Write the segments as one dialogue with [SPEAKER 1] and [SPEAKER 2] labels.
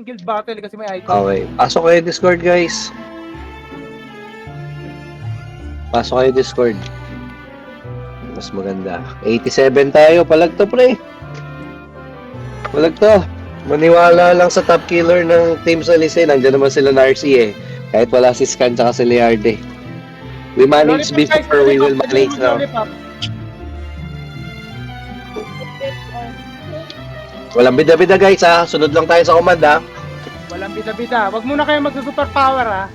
[SPEAKER 1] yung guild battle kasi may icon.
[SPEAKER 2] Okay. Pasok kayo Discord, guys. Pasok kayo Discord. Mas maganda. 87 tayo. Palag to, pre. Palag to. Maniwala lang sa top killer ng Team Salise. Nandiyan naman sila na RC eh. Kahit wala si Scan tsaka si Liarde. We manage before, we will manage now. Walang bida-bida guys ha. Sunod lang tayo sa command ha.
[SPEAKER 1] Walang bida-bida. Wag muna kayo mag-superpower ha.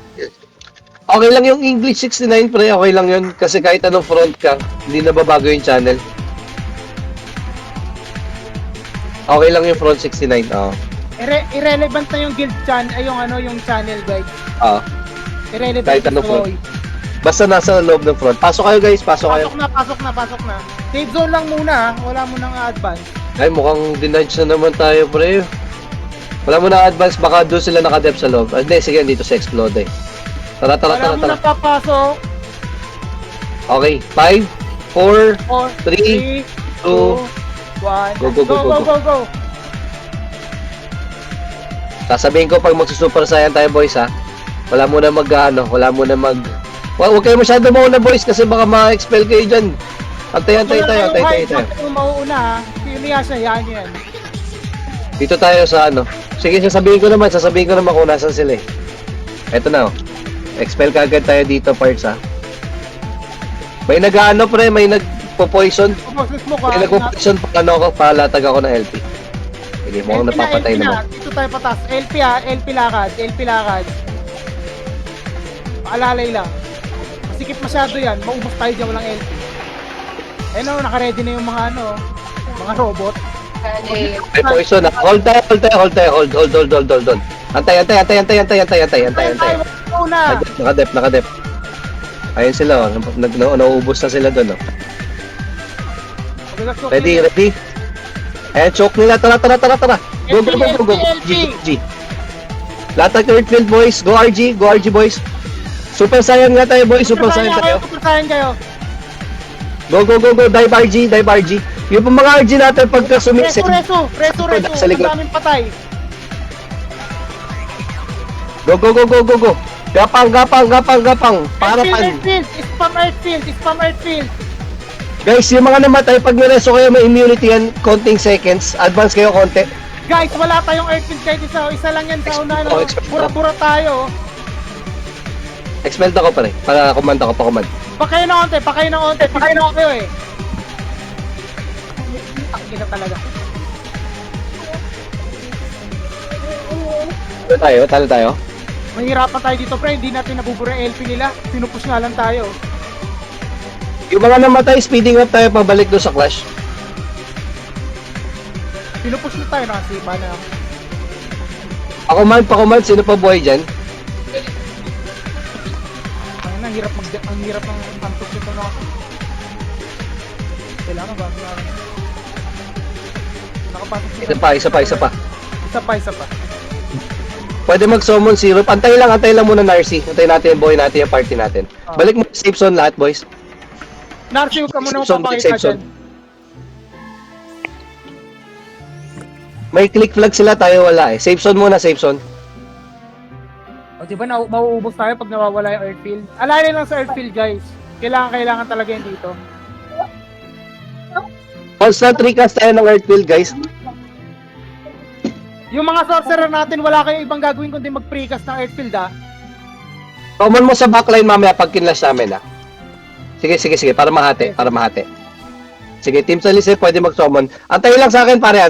[SPEAKER 2] Okay lang yung English 69 pre. Okay lang yun. Kasi kahit anong front ka, hindi na babago yung channel. Okay lang yung front 69. Oo.
[SPEAKER 1] Irrelevant na yung guild channel, ay yung ano, yung channel guys.
[SPEAKER 2] Oo.
[SPEAKER 1] Irrelevant
[SPEAKER 2] Kahit anong front. Basta nasa loob ng front. Pasok kayo guys. Pasok kayo.
[SPEAKER 1] Pasok na. Save zone lang muna ha. Wala mo nang advance.
[SPEAKER 2] Ay, mukhang dinudge na naman tayo, pre. Wala mo na advance, baka doon sila nakadep sa loob. Ah, hindi, sige, dito sa explode eh. Tara.
[SPEAKER 1] Wala mo na papasok.
[SPEAKER 2] Okay, 5, 4, 3, 2,
[SPEAKER 1] 1. Go.
[SPEAKER 2] Sasabihin ko pag magsusuper saiyan tayo, boys, ha? Wala mo na mag... Huwag kayo masyado mauna, boys, kasi baka ma-expel kayo dyan. Antay tayo.
[SPEAKER 1] Kung mauuna ha, Inuyasha, yan.
[SPEAKER 2] Dito tayo sa ano. Sige, sasabihin ko naman kung nasan sila eh. Eto na oh. Expel kagad tayo dito, parts ha. May nag-ano pre, may nagpo-poison. May nagpo-poison pag ano ako, palatag ako ng LP. Sige, mukhang napapatay naman.
[SPEAKER 1] Dito tayo patas. LP ha, LP lakad. Paalalay lang. Masikip masyado yan, maubos tayo dyan, walang LP. Eh no, naka-ready na yung mga ano, mga robot.
[SPEAKER 2] May poison na. Hold tayo. Antay. Nakadep. Ayun sila, nauubos na sila doon. Ready? Ayan, choke nila. Tara. Go. G. Lahat ng Earthfield boys. Go RG boys. Super Saiyan nga tayo boys. Super Saiyan kayo. Go. Dive RG. Yung mga RG natin pagka sumiksik.
[SPEAKER 1] Reso. Daming patay.
[SPEAKER 2] Go. Gapang. Parapan.
[SPEAKER 1] Spam Earthfield.
[SPEAKER 2] Guys, yung mga namatay, pag nireso kayo may immunity yan, konting seconds. Advance kayo konti.
[SPEAKER 1] Guys, wala tayong Earthfield kahit isa lang yan sa una. Bura-bura tayo.
[SPEAKER 2] Expel ako pa rin. Para command ako.
[SPEAKER 1] Pakayo ng onte kayo eh. Takina talaga.
[SPEAKER 2] Talo tayo.
[SPEAKER 1] Mahirapan tayo dito pre, hindi natin nabubura yung LP nila. Pinupush nga lang tayo.
[SPEAKER 2] Yung mga namatay, speeding up tayo pabalik doon sa clash.
[SPEAKER 1] Pinupush na tayo, nakasipa na.
[SPEAKER 2] Pakuman, sino pa buhay dyan?
[SPEAKER 1] Ang hirap ng antok nito na ako. Kailangan ba? Nakapasok sila.
[SPEAKER 2] Isa pa.
[SPEAKER 1] Isa pa.
[SPEAKER 2] Pwede mag-summon syrup. Antay lang muna Narcy. Antayin natin yung buhay natin, yung party natin. Balik mo safe zone lahat, boys.
[SPEAKER 1] Narcy, huwag ka muna mapapakita dyan.
[SPEAKER 2] May click flag sila, tayo wala eh. Safe zone muna.
[SPEAKER 1] O diba mauubos tayo pag nawawala yung Earthfield? Alalay lang sa Earthfield guys. Kailangan talaga yan dito.
[SPEAKER 2] Constant recast tayo ng Earthfield guys.
[SPEAKER 1] Yung mga sorcerer natin, wala kayong ibang gagawin kundi mag-precast ng Earthfield ha.
[SPEAKER 2] Common mo sa backline mamaya pag kinlash namin ha. Sige, para mahati. Sige, Team Salise pwede mag-summon. Antay lang sa akin pare,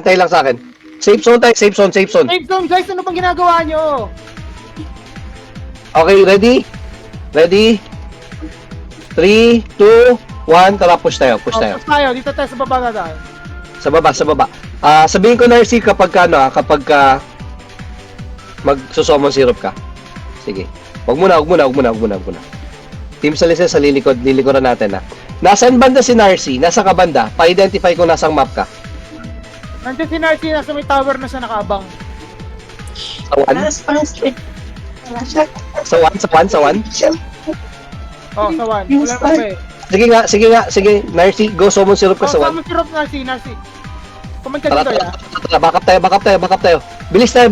[SPEAKER 2] Safe zone tayo, safe zone.
[SPEAKER 1] Safe zone guys, ano bang ginagawa nyo?
[SPEAKER 2] Okay, ready? 3, 2, 1, tara push tayo.
[SPEAKER 1] Push tayo, dito tayo sa baba na tayo.
[SPEAKER 2] Sa baba. Sabihin ko na RC kapag magsusomon syrup ka. Sige. Wag muna. Team Salise sa lilikoran natin ha. Nasaan banda si Narcy? Nasa ka banda? Pa-identify kung nasang map ka.
[SPEAKER 1] Nandiyan si Narcy, nasa may tower na siya nakaabang.
[SPEAKER 2] Sa 1?
[SPEAKER 1] Sa 1. Wala pa eh.
[SPEAKER 2] Sige. Narcy, go summon syrup ka sa 1.
[SPEAKER 1] Summon syrup Narcy. Comment ka
[SPEAKER 2] Tara,
[SPEAKER 1] dito,
[SPEAKER 2] tara,
[SPEAKER 1] ya.
[SPEAKER 2] tara, back up tayo. Bilis tayo.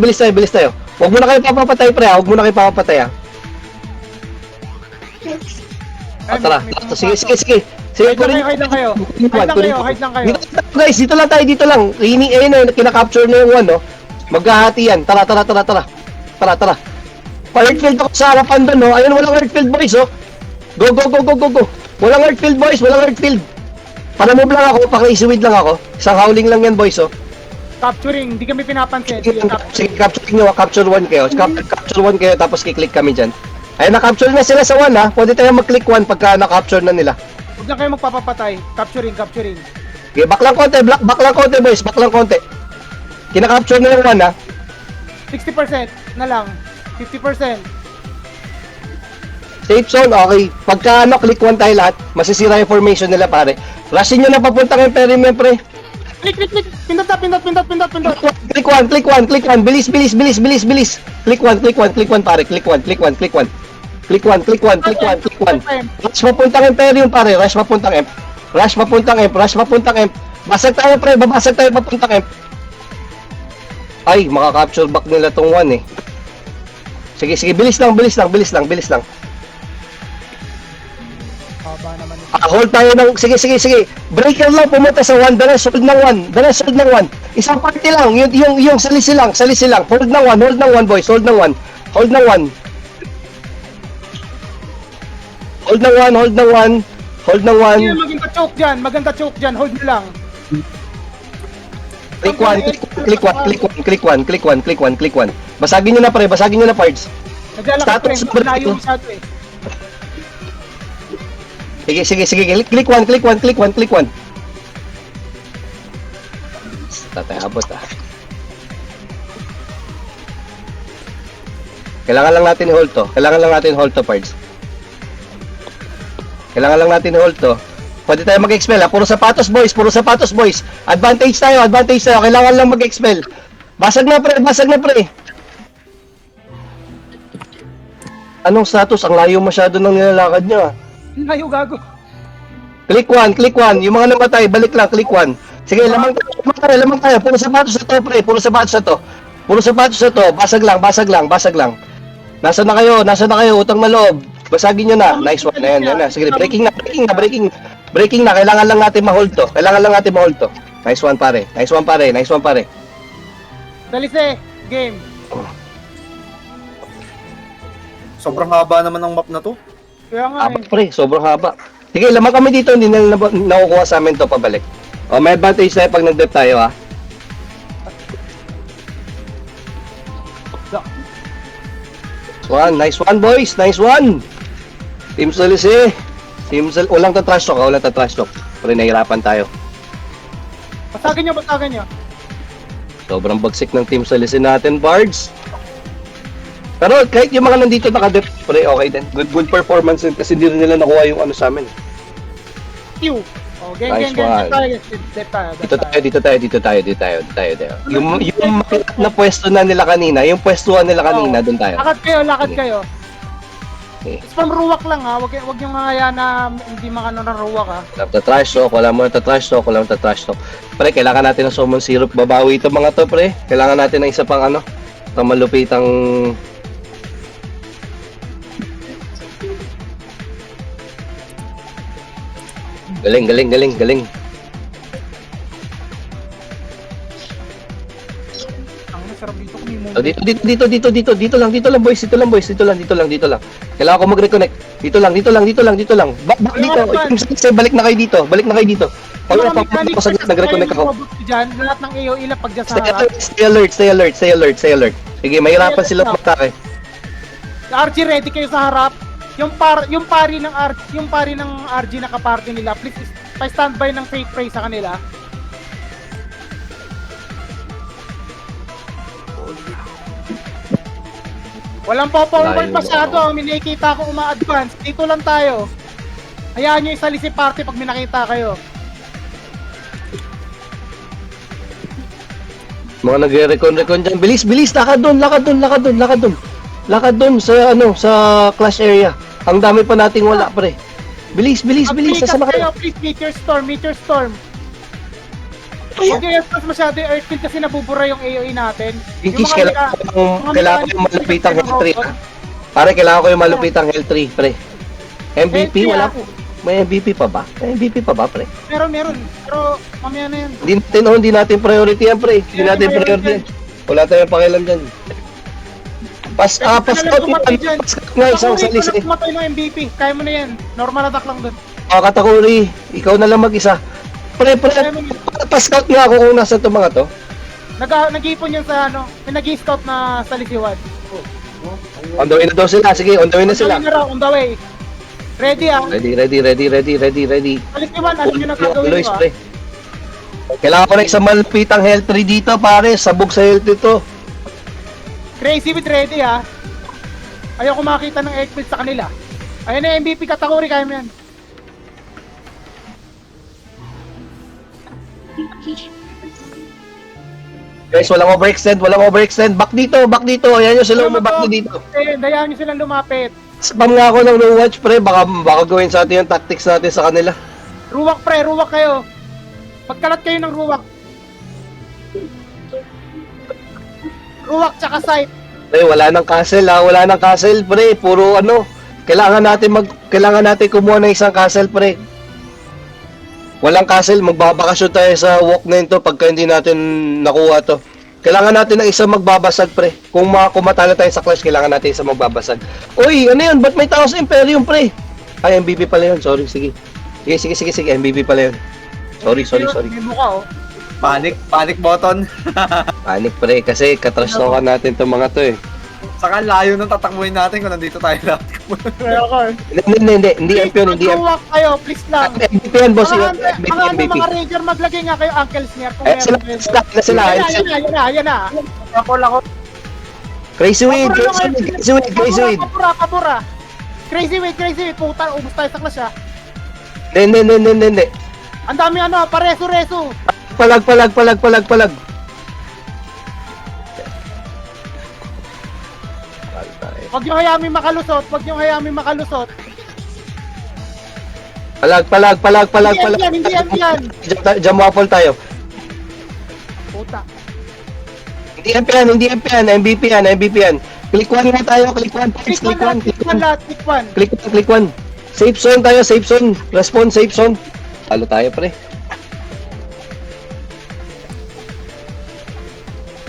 [SPEAKER 2] Huwag mo na kayo papapatay, pre, huwag mo na kayo papapatay, ha.
[SPEAKER 1] Ay,
[SPEAKER 2] Tara,
[SPEAKER 1] may
[SPEAKER 2] sige.
[SPEAKER 1] Hide lang kayo. Hide lang kayo.
[SPEAKER 2] Guys, dito lang. Kinaka-capture na yung one, no? Maghahati yan. Tara. Pa-earthfield ako sa harapan doon, no? Ayun, walang earthfield, boys, oh. Go. Walang earthfield, boys. Para move lang ako, paka-easy lang ako. Isang howling lang yan, boys, oh.
[SPEAKER 1] Capturing, hindi kami pinapansin.
[SPEAKER 2] Sige, capture 1 kayo. Capture 1 kayo, tapos kiklik kami dyan. Ayun, na-capture na sila sa 1, ha? Pwede tayo mag-click 1 pagka na-capture na nila.
[SPEAKER 1] Huwag lang kayo magpapapatay. Capturing.
[SPEAKER 2] Okay, back lang konti, boys. Back lang konti. Kina-capture na yung 1, ha?
[SPEAKER 1] 60% na lang. 50%.
[SPEAKER 2] Safe zone, okay. Pagka click 1 tayo lahat, masisira yung formation nila, pare. Rushin nyo na papuntang Imperium, pre.
[SPEAKER 1] Click. Pindot.
[SPEAKER 2] Click 1. Bilis. Click 1, pare. Click 1. Rush papuntang Imperium, pare. Rush papuntang Imp. Basag tayo, pre. Babasag tayo papuntang Imp. Ay, maka-capture back nila tong 1, eh. Sige. Bilis lang.
[SPEAKER 1] Haba naman ito.
[SPEAKER 2] Hold tayo ng... Sige. Breaker lang, pumunta sa 1. Dala, sold ng 1. Isang party lang. Yung salisi lang. Hold ng 1, boys. Hold ng 1. Hold ng 1.
[SPEAKER 1] Hindi na maganda choke dyan. Hold nyo lang.
[SPEAKER 2] Click 1. Basagin nyo na, parts.
[SPEAKER 1] Naglalakad pa rin.
[SPEAKER 2] Status
[SPEAKER 1] Malayo masyado eh.
[SPEAKER 2] Sige. Click 1. Tatay abot, ah. Kailangan lang natin i-hold to, parts. Pwede tayo mag-expel, ha? Puro sapatos, boys. Advantage tayo. Kailangan lang mag-expel. Basag na, pre. Anong status? Ang layo masyado ng nilalakad nyo, ah.
[SPEAKER 1] Layo gago.
[SPEAKER 2] Click 1. Yung mga namatay, balik lang. Click 1. Sige, lamang tayo. Puro sapatos na to, pre. Puro sapatos na to. Basag lang. Nasaan na kayo? Utang na loob. Basagin nyo na. Nice one. Ayan. Sige, breaking na. Kailangan lang natin ma-hold to. Nice one, pare.
[SPEAKER 1] Dalise. Game.
[SPEAKER 3] Sobrang haba naman ng map na to.
[SPEAKER 1] Kaya nga eh.
[SPEAKER 2] Pre, sobrang haba. Sige, lamang kami dito. Hindi na nakukuha sa amin to pabalik. O, may advantage tayo pag nag-dep tayo, ha? Nice one, boys. Team Salisi. Walang tatrash talk. Pero nahirapan tayo.
[SPEAKER 1] Basagin nyo.
[SPEAKER 2] Sobrang bagsik ng Team Salisi natin, Bards. Pero kahit yung mga nandito naka-dep, pre, okay din. Good performance din kasi hindi rin nila nakuha yung ano sa amin.
[SPEAKER 1] Q. Oh, game.
[SPEAKER 2] Nice one. Dito tayo. Yung na pwesto na nila kanina, yung pwestuhan nila kanina, doon tayo.
[SPEAKER 1] Lakad kayo.
[SPEAKER 2] Okay.
[SPEAKER 1] Spam ruwak lang ha. Wag yung mga na hindi makano ng ruwak ha.
[SPEAKER 2] Wala mo na trash talk. Pre, kailangan natin ng summon syrup. Babawi ito mga to, pre. Kailangan natin ng isa pang malupitang... Galing.
[SPEAKER 1] Ang sarap dito kumimo.
[SPEAKER 2] Oh, dito lang boys, dito lang. Kailangan ko mag-reconnect. Dito lang. Back dito. Balik na kayo dito. Pag ako sa gitna, nag-reconnect ako.
[SPEAKER 1] Diyan, lahat ng AO ilap pag sa
[SPEAKER 2] Stay alert. Sige, mahirapan sila mag-atake.
[SPEAKER 1] RG ready kayo sa harap. Yung pari ng RG na kaparty nila, please pa-standby ng fake pray sa kanila. Walang pa-forward masyado, ang minikita ko uma-advance. Dito lang tayo. Hayaan nyo isali si party pag may nakita kayo.
[SPEAKER 2] Mga nagre-recon dyan. Bilis, lakad doon sa clash area. Ang dami pa nating wala, pre. Bilis. Nasaan na kayo?
[SPEAKER 1] Please, meteor storm. Huwag yung FPS masyado yung Earthfield kasi nabubura yung AoE natin.
[SPEAKER 2] Pinkish,
[SPEAKER 1] mga
[SPEAKER 2] kailangan ko yung malupitang Hell 3, ha? Pare, kailangan ko yung malupitang Hell 3, pre. MVP,
[SPEAKER 1] Hell 3,
[SPEAKER 2] wala
[SPEAKER 1] ah.
[SPEAKER 2] po. May MVP pa ba? May MVP pa ba, pre?
[SPEAKER 1] Meron. Pero mamaya na yan.
[SPEAKER 2] Hindi natin priority yan, pre. Hindi natin priority yan. Wala tayong pakialam dyan. Pass out yan. Pass out nga, isang salis eh.
[SPEAKER 1] Kumatay ng MVP. Kaya mo na yan. Normal attack lang dun.
[SPEAKER 2] Katakuri, ikaw na lang mag-isa. Pre, pass out nga ako kung nasa itong mga to.
[SPEAKER 1] Nag-iipon yan sa ano. May nag-i-scout na sa Lisiwan.
[SPEAKER 2] On the way na daw sila. Sige, on the way na sila.
[SPEAKER 1] On the way. Ready ah.
[SPEAKER 2] Ready.
[SPEAKER 1] Sa Lisiwan, alam nyo na gagawin
[SPEAKER 2] Luis,
[SPEAKER 1] ko ah.
[SPEAKER 2] pre. Kailangan ko na isang malupitang Hell 3 dito, pare. Sabog sa Hell 3 to.
[SPEAKER 1] Crazy with ready ah. Ayaw ko makita ng Eggfield sa kanila. Ayun na MVP katakuri, kaya mo yan.
[SPEAKER 2] Guys, walang overextend. Back dito. Ayan yung sila back nyo dito.
[SPEAKER 1] Dayaan nyo silang lumapit.
[SPEAKER 2] Spam nga ako ng no watch, pre. Baka gawin sa atin yung tactics natin sa kanila.
[SPEAKER 1] Ruwak pre, ruwak kayo. Pagkalat kayo ng ruwak. Ruwak tsaka sight.
[SPEAKER 2] Pre, wala nang castle, pre. Puro ano. Kailangan natin kumuha ng isang castle, pre. Walang castle, magbabakasyon tayo sa walk na ito pagka hindi natin nakuha to. Kailangan natin ng isang magbabasag, pre. Kung matalo tayo sa clash, kailangan natin isang magbabasag. Uy, ano yun? Ba't may tao sa Imperium, pre? Ay, MVP pala yun. Sorry, sige. Sige. MVP pala yun. Sorry.
[SPEAKER 1] May mukha oh.
[SPEAKER 3] Panic button.
[SPEAKER 2] Panic, pre. Kasi katrash na natin itong mga to eh.
[SPEAKER 3] Saka layo ng tatakbuhin natin kung nandito tayo lahat.
[SPEAKER 1] Kaya ko eh.
[SPEAKER 2] Hindi MP yun, hindi MP.
[SPEAKER 1] Ruwak kayo, please lang.
[SPEAKER 2] MVP yan, boss.
[SPEAKER 1] Mga mga ranger, maglagay nga kayo Uncle Sneer kung meron kayo.
[SPEAKER 2] Sila.
[SPEAKER 1] Yan na. Ako.
[SPEAKER 2] Crazy Weed.
[SPEAKER 1] Kapura. Crazy Weed. Puta, ubus tayo sa clash ah.
[SPEAKER 2] Hindi.
[SPEAKER 1] Ang dami ano, pareso-reso.
[SPEAKER 2] Palag.
[SPEAKER 1] Huwag yung hayami makalusot.
[SPEAKER 2] Palag.
[SPEAKER 1] Hindi yan.
[SPEAKER 2] Jam waffle tayo.
[SPEAKER 1] Puta.
[SPEAKER 2] Hindi MP yan. MVP yan. Click 1 nga tayo. Click 1.
[SPEAKER 1] Click one.
[SPEAKER 2] Click 1. Safe zone tayo. Respawn, safe zone. Talo tayo, pre.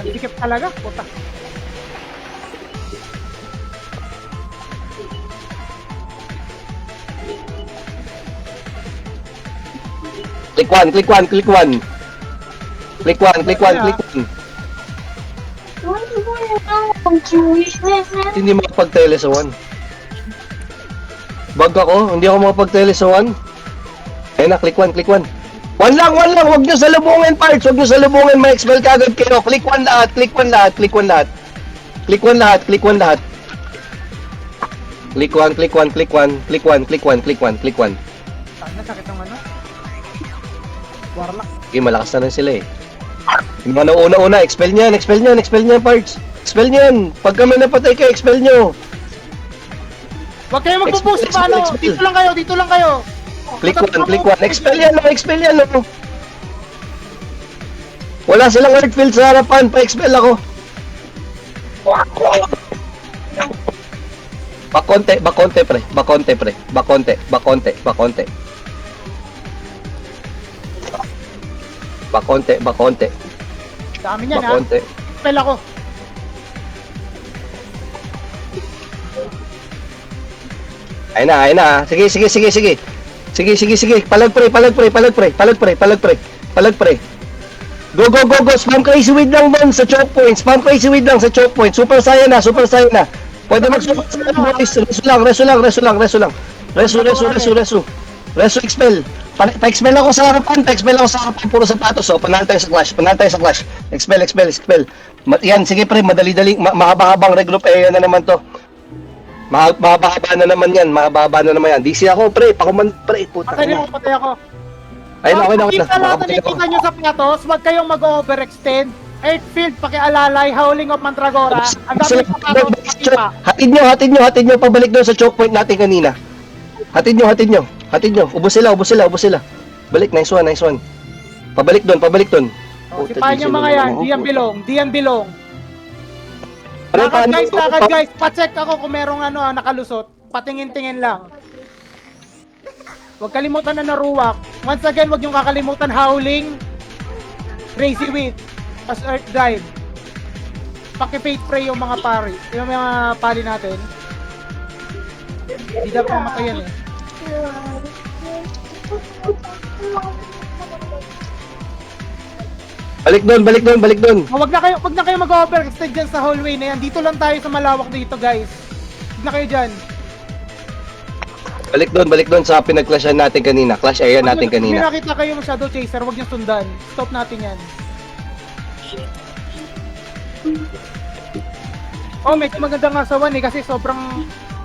[SPEAKER 1] Dikip talaga, puta.
[SPEAKER 2] Click 1. Hindi makapag-tele sa 1. Bug ako, hindi ako makapag-tele sa 1. Ayun na, click 1. 1 lang, huwag nyo salubungin parts, may expel kagad kayo. Click 1 lahat. Click 1.
[SPEAKER 1] Sana sakit ng ano. Warlock.
[SPEAKER 2] Okay, malakas na rin sila eh. Yung mga una, expel niyan parts. Expel niyan. Pag kami napatay kayo, expel nyo.
[SPEAKER 1] Huwag kayo magpo-push
[SPEAKER 2] Expel,
[SPEAKER 1] paano.
[SPEAKER 2] expel.
[SPEAKER 1] Dito lang kayo.
[SPEAKER 2] Click 1. Expel yan. Wala silang earthfield sa harapan. Pa-expel ako. Bakonte, pre. Bakonte.
[SPEAKER 1] Dami niyan ha.
[SPEAKER 2] Bakonte.
[SPEAKER 1] Spell ako.
[SPEAKER 2] Ayun na. Sige. Palag pre. Go. Spam crazy weed lang doon sa choke point. Super saiyan na. Pwede mag-super saiyan, boys. Resu expel. Pa-expel ako sa harapan. Puro sapatos. So, panalo tayo sa clash. Expel. Yan, sige pre. Madali. Mahaba-habang regroup. Yan na naman to. Mahaba na naman yan. DC ako, pre. Pakuman, pre. Puta
[SPEAKER 1] Patay
[SPEAKER 2] na.
[SPEAKER 1] ako.
[SPEAKER 2] Ayun, okay na.
[SPEAKER 1] Kita lahat na nakikita nyo sa platos, huwag kayong mag-overextend. Earthfield, pakialalay, Howling of Mandragora. Ang dami sa platos, pakipa.
[SPEAKER 2] Hatid nyo. Pabalik doon sa choke point natin kanina. Hatid nyo. Ubus sila. Balik, nice one. Pabalik doon.
[SPEAKER 1] Oh, sipahin yung mga yan. Di yan bilong. Lakad guys. Pa-check ako kung merong nakalusot. Patingin-tingin lang. Huwag kalimutan na naruwak. Once again, huwag yung kakalimutan howling. Crazy Wit. As Earth Dive. Paki-fate pray yung mga pari. Yung mga pari natin. Hindi dapat mamatayan eh.
[SPEAKER 2] Balik doon.
[SPEAKER 1] Oh, wag na kayo mag-overextend dyan sa hallway na yan. Dito lang tayo sa malawak dito, guys. Wag na kayo dyan.
[SPEAKER 2] Balik doon sa pinag-clashan natin kanina. Clash area natin
[SPEAKER 1] Kung
[SPEAKER 2] kanina.
[SPEAKER 1] nakita kayo ng Shadow Chaser, wag niyo sundan. Stop natin yan. Oh, medyo maganda nga sa 1 eh, kasi sobrang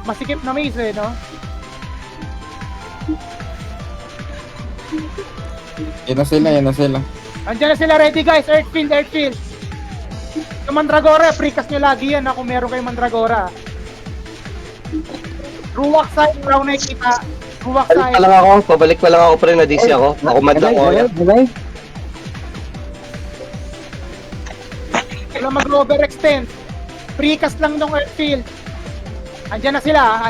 [SPEAKER 1] masikip na maze eh, no?
[SPEAKER 4] Yan na sila.
[SPEAKER 1] Andiyan na sila, ready guys, Earthfield. Yung Mandragora, precast nyo lagi yan kung meron kayong Mandragora. Ruwak side, brown eye kita. Ruwak side.
[SPEAKER 2] Pabalik pa lang ako pre, na-DC ako. Ako mandang ko yan.
[SPEAKER 1] Wala mag-overextend. Precast lang ng Earthfield. Andiyan na sila.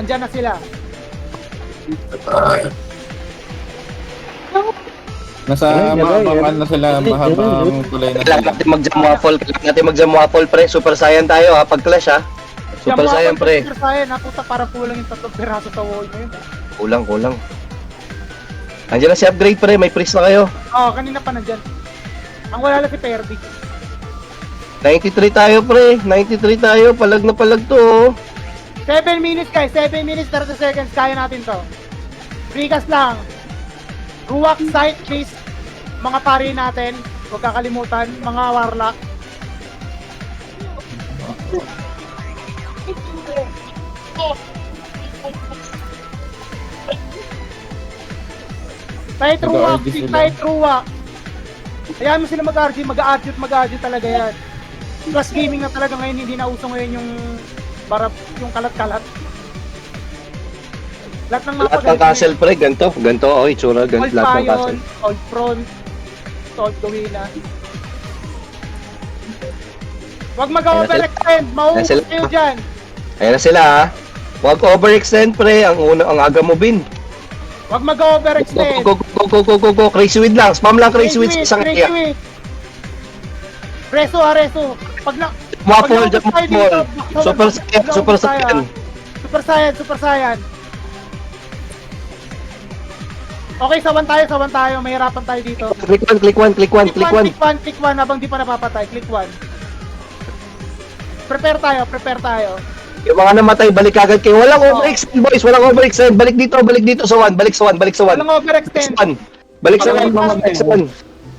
[SPEAKER 4] Nasa mahabang na sila, mahabang tulay na
[SPEAKER 2] Kailangan
[SPEAKER 4] sila.
[SPEAKER 2] natin mag-jam waffle pre. Super Saiyan tayo ha, pag clash ha. Super Saiyan pre.
[SPEAKER 1] Super Saiyan, puta, parang kulang yung 3 piraso sa wall mo yun.
[SPEAKER 2] Kulang. Andiyan na si upgrade pre, may priest na kayo.
[SPEAKER 1] Oo, kanina pa nandyan. Ang wala lang si Perdi.
[SPEAKER 2] 93 tayo pre, 93 tayo, palag na palag to oh.
[SPEAKER 1] 7 minutes guys, 7 minutes 30 seconds, kaya natin to. Precast lang. Ruwak side please. Mga pari natin, huwag kakalimutan, mga warlock. Tight ruwak. Hayaan mo sila mag-argue talaga yan. Plus gaming na talaga ngayon, hindi na uso ngayon yung yung kalat-kalat. Lahat ng
[SPEAKER 2] Lahat ng castle pre, ganto oh, itsura,
[SPEAKER 1] Old
[SPEAKER 2] lahat ng castle.
[SPEAKER 1] Payon, Old Front, Old Gawina. Huwag mag-overextend, mauubos kayo dyan.
[SPEAKER 2] Ayan na sila ha. Huwag overextend pre, ang aga mo bin.
[SPEAKER 1] Huwag mag-overextend.
[SPEAKER 2] Go, crazy with lang, spam lang crazy with sa isang area.
[SPEAKER 1] Reso. Pag
[SPEAKER 2] Waffle,
[SPEAKER 1] naubos tayo dito,
[SPEAKER 2] Super Saiyan.
[SPEAKER 1] Super Saiyan. Okay, sawan tayo, mahirapan tayo dito.
[SPEAKER 2] Click one.
[SPEAKER 1] Habang di pa napapatay, click 1. Prepare tayo.
[SPEAKER 2] Yung mga namatay, balik agad kayo. Walang overextend boys, Balik dito sa 1, balik sa 1.
[SPEAKER 1] Walang overextend.
[SPEAKER 2] Balik sa 1.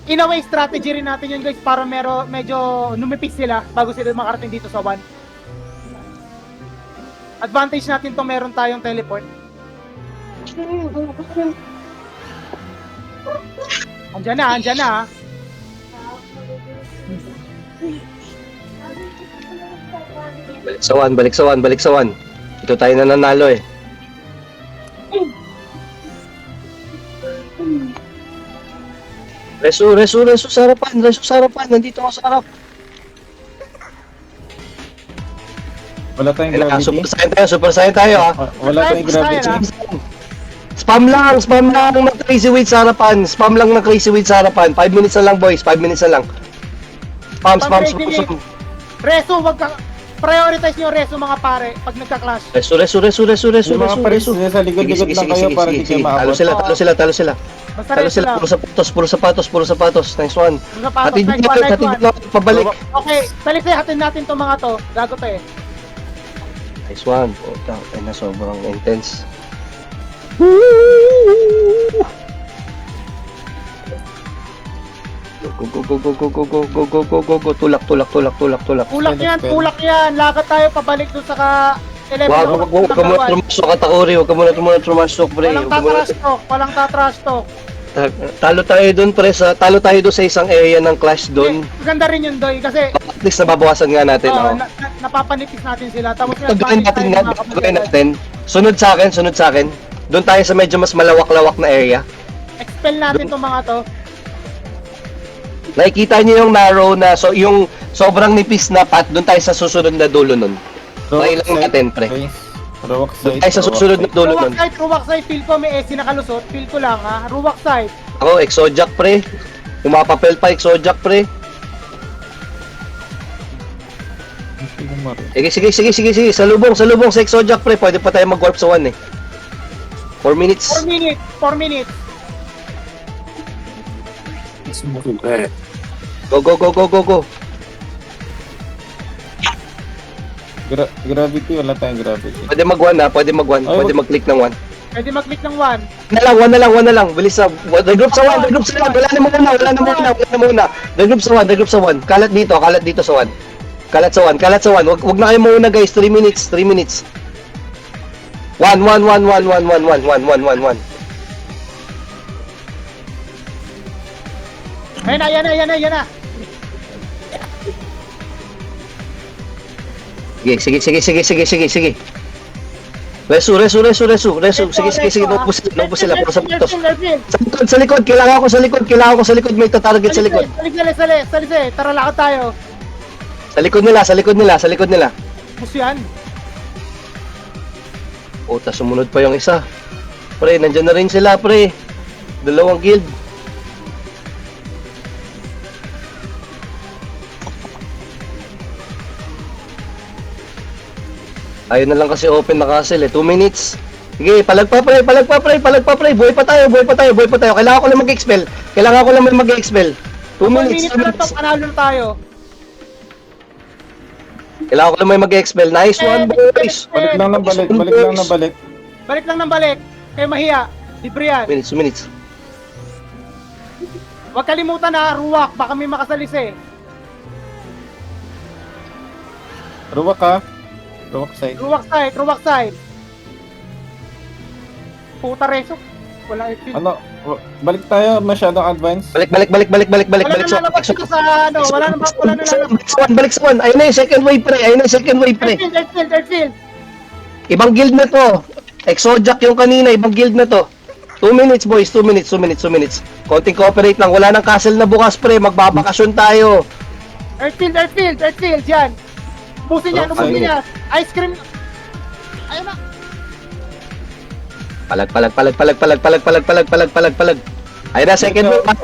[SPEAKER 1] In a way, strategy rin natin yun guys para medyo numipis sila bago sila makarating dito sa 1. Advantage natin to meron tayong teleport. Andyan na.
[SPEAKER 2] Balik sa 1. Ito tayo na nanalo eh. Resu sa harapan, nandito ako sa harap.
[SPEAKER 4] Wala tayong gravity.
[SPEAKER 2] Super Saiyan tayo ha.
[SPEAKER 4] Wala tayong gravity.
[SPEAKER 2] Spam lang ng crazy weight sa harapan. 5 minutes na lang boys, 5 minutes na lang. Spam.
[SPEAKER 1] Reso, prioritize nyo reso mga pare pag nagka-clash.
[SPEAKER 2] Resu.
[SPEAKER 4] Yung mga pares sa likod-likod lang kayo para di kayo maabot.
[SPEAKER 2] Talo sila.
[SPEAKER 1] Basta reso lang.
[SPEAKER 2] Puro sapatos. Nice one. Hatid
[SPEAKER 1] Nice
[SPEAKER 2] nyo,
[SPEAKER 1] one.
[SPEAKER 2] pabalik.
[SPEAKER 1] Okay, talisay hatin natin tong mga to. Gago to eh.
[SPEAKER 2] Nice one. Puta, ay na sobrang intense. Go. Tulak.
[SPEAKER 1] Tulak yan. Lakad tayo pabalik doon sa
[SPEAKER 2] Huwag ka muna trumasok at Takuri. Huwag ka muna trumasok, pre.
[SPEAKER 1] Walang tatrash talk.
[SPEAKER 2] Talo tayo doon sa isang area ng clash doon.
[SPEAKER 1] Maganda rin yun, Doy, kasi
[SPEAKER 2] At least nababawasan nga natin.
[SPEAKER 1] napapanipis natin sila. Tapos
[SPEAKER 2] Gagawin natin. Sunod sa akin. Doon tayo sa medyo mas malawak-lawak na area.
[SPEAKER 1] Expel natin tong mga to.
[SPEAKER 2] Nakikita niyo yung narrow na, so yung sobrang nipis na path, doon tayo sa susunod na dulo nun. Pakailan natin, pre.
[SPEAKER 4] Ruwak
[SPEAKER 2] Doon
[SPEAKER 4] side.
[SPEAKER 2] tayo sa susunod na dulo nun.
[SPEAKER 1] Ruwak side, feel ko may SC nakalusot. Feel ko lang ha. Ruwak side.
[SPEAKER 2] Ako, Exojack, pre. Pumapapel pa, Exojack, pre. Sige. Salubong sa Exojack, pre. Pwede pa tayo mag-warp sa 1 eh. 4 minutes.
[SPEAKER 1] 4 minutes. 4 minutes.
[SPEAKER 2] Go.
[SPEAKER 4] Gravity, wala tayong gravity.
[SPEAKER 2] Pwede mag-1 ha, pwede mag-1.
[SPEAKER 4] Ay,
[SPEAKER 2] Pwede mag-click ng 1.
[SPEAKER 1] Pwede mag-click ng 1.
[SPEAKER 2] One na lang. Bilis na. Regroup sa 1. Wala na muna. Regroup sa 1. Kalat dito sa 1. Kalat sa 1. Wag na kayo muna, guys. 3 minutes. 1.
[SPEAKER 1] Ayan na.
[SPEAKER 2] Sige. Resu. Sige. Naupo sila. Puro sa putos. Sa likod. Kailangan ko sa likod. May tatarget sa likod.
[SPEAKER 1] Salise. Tara, lakad tayo.
[SPEAKER 2] Sa likod nila.
[SPEAKER 1] Push yan.
[SPEAKER 2] Puta, sumunod pa yung isa. Pre, nandyan na rin sila, pre. Dalawang guild. Ayun na lang kasi open na castle eh. 2 minutes. Sige, palag pa pre. Buhay pa tayo. Kailangan ko lang mag-expel. 2 minutes.
[SPEAKER 1] Na to, panalo na tayo.
[SPEAKER 2] Kailangan ko lang may mag-expel. Nice one, boys.
[SPEAKER 4] Balik lang ng balik.
[SPEAKER 1] Kayo mahiya. Libre yan.
[SPEAKER 2] 2 minutes.
[SPEAKER 1] Huwag kalimutan na, ruwak. Baka may makasalise.
[SPEAKER 4] Ruwak ha. Ruwak side.
[SPEAKER 1] Puta reso. Wala exit.
[SPEAKER 4] Balik tayo, masyadong advance.
[SPEAKER 2] Balik.
[SPEAKER 1] Wala na lalabas dito sa ano. Wala na lalabas.
[SPEAKER 2] Balik sa 1. Ayun na yung second wave, pre.
[SPEAKER 1] Airfield.
[SPEAKER 2] Ibang guild na to. Exojack yung kanina, ibang guild na to. 2 minutes, boys. 2 minutes. Konting cooperate lang. Wala nang castle na bukas, pre. Magbabakasyon tayo.
[SPEAKER 1] Airfield. Yan. Busin niya. Ice cream. Ayun na.
[SPEAKER 2] Palag. Ayun na, second wave.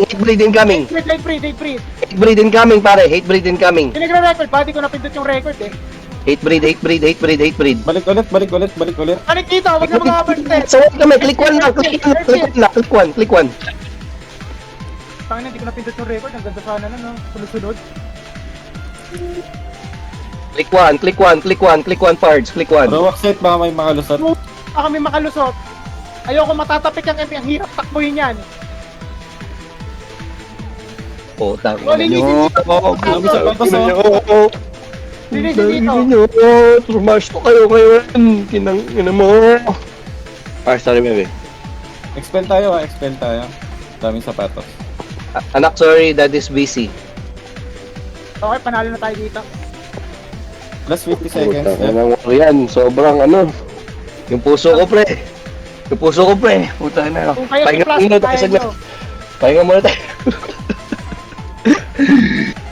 [SPEAKER 2] Hate bleed incoming.
[SPEAKER 1] Late breed.
[SPEAKER 2] Hate bleed incoming, pare. Hate bleed incoming.
[SPEAKER 1] Pinagre-record. Badi ko napindot yung record eh.
[SPEAKER 2] Hate bleed.
[SPEAKER 4] Balik ulit.
[SPEAKER 1] Balik dito. Huwag na mga-overstep.
[SPEAKER 2] So, kami. Click 1 lang. Click 1.
[SPEAKER 1] Tangina, hindi ko napindot yung record. Ang ganda sana na, no? Sunod-sunod.
[SPEAKER 2] Click 1, parts. Click 1.
[SPEAKER 4] Ruwak side, baka may makalusot.
[SPEAKER 1] Baka may makalusot. Ayoko matatapik ang MP. Ang hirap takbuhin yan.
[SPEAKER 2] Oh, tangin
[SPEAKER 1] Oh, linisin
[SPEAKER 2] nyo.
[SPEAKER 1] Linisin dito.
[SPEAKER 2] nyo. Trumash ko kayo ngayon. Kinang mo. Sorry, baby.
[SPEAKER 4] Expel tayo. Daming sapatos.
[SPEAKER 2] Anak, sorry, that is busy.
[SPEAKER 1] Okay, panalo na tayo dito.
[SPEAKER 4] Plus 50 seconds.
[SPEAKER 2] Yan, sobrang yung puso ko, pre. Puta na.
[SPEAKER 1] Kung kayo
[SPEAKER 2] Pahinga
[SPEAKER 1] si
[SPEAKER 2] muna
[SPEAKER 1] Plus,
[SPEAKER 2] tayo
[SPEAKER 1] tayo
[SPEAKER 2] saglit.
[SPEAKER 1] nyo.
[SPEAKER 2] Pahinga muna tayo.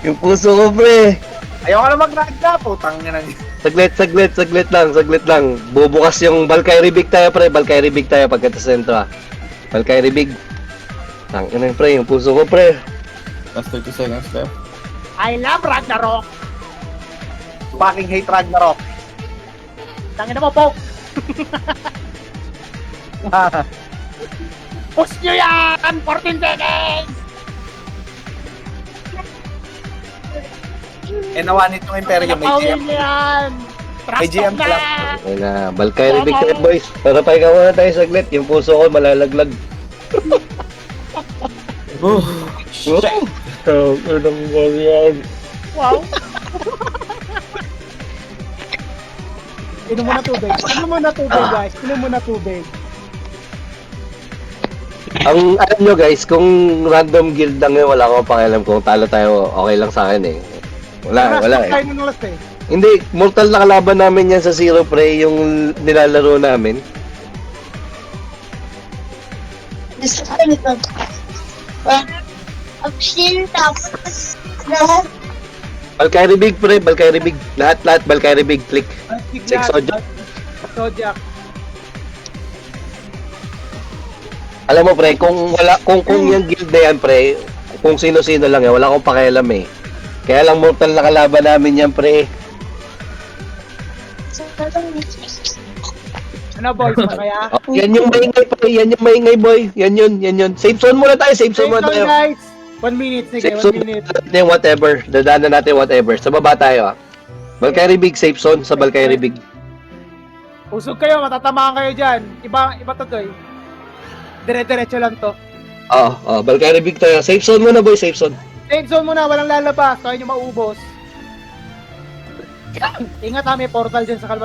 [SPEAKER 2] Yung puso ko, pre.
[SPEAKER 3] Ayaw ka na mag-ragda, putang ina.
[SPEAKER 2] Saglit lang. Bubukas yung Valkyrie Big tayo, pre. Valkyrie Big tayo pagkata sa sentro, Valkyrie Big. Tangin na, pre. Yung puso ko, pre.
[SPEAKER 4] Plus 30 seconds left.
[SPEAKER 1] I love Ragnarok.
[SPEAKER 3] Fucking hate Ragnarok.
[SPEAKER 1] Tangina mo, Poke. Push nyo yan! 14 seconds!
[SPEAKER 3] Nawan itong Imperium, may GM.
[SPEAKER 1] Napawin nyo yan!
[SPEAKER 3] May GM
[SPEAKER 1] Trust
[SPEAKER 3] pala.
[SPEAKER 1] na!
[SPEAKER 2] Ayun na, Valkyrie Big tayo, boys. Para pahinga muna tayo saglit. Yung puso ko malalaglag.
[SPEAKER 1] Wow! Inom mo na tubig, guys. Inom mo na tubig.
[SPEAKER 2] Ang alam nyo, guys, kung random guild lang yun, wala akong pakialam kung talo tayo, okay lang sa akin eh. Wala
[SPEAKER 1] Tayo
[SPEAKER 2] eh.
[SPEAKER 1] nung last eh.
[SPEAKER 2] Hindi, mortal na kalaban namin yan sa Zero Prey, yung nilalaro namin.
[SPEAKER 5] Shield, tapos lahat.
[SPEAKER 2] Valkyrie Big, pre. Valkyrie Big. Lahat, Valkyrie Big. Click. Six Zodiac.
[SPEAKER 1] Zodiac.
[SPEAKER 2] Alam mo, pre, kung yung guild na yan, pre, kung sino-sino lang yan, wala akong pakialam eh. Kaya lang mortal na kalaban namin yan, pre.
[SPEAKER 1] Ano boys, kaya?
[SPEAKER 2] Oh, yan yung maingay, pre. Yan yung maingay, boy. Yan yun. Safe zone muna tayo, safe zone
[SPEAKER 1] Same
[SPEAKER 2] muna
[SPEAKER 1] zone,
[SPEAKER 2] tayo.
[SPEAKER 1] guys. 1 minute, sige,
[SPEAKER 2] Safe
[SPEAKER 1] 1
[SPEAKER 2] zone
[SPEAKER 1] minute.
[SPEAKER 2] natin whatever. Dadaanan natin whatever. Sa baba tayo, ah. Valkyrie Big, safe zone sa Valkyrie Big.
[SPEAKER 1] Usog kayo, matatamaan kayo dyan. Iba to, Doy. Dire-diretso lang to.
[SPEAKER 2] Oo, Valkyrie Big tayo. Safe zone muna, boy, safe zone.
[SPEAKER 1] Safe zone muna, walang lalabas. Kaya nyo maubos. Ingat ha, may portal dyan sa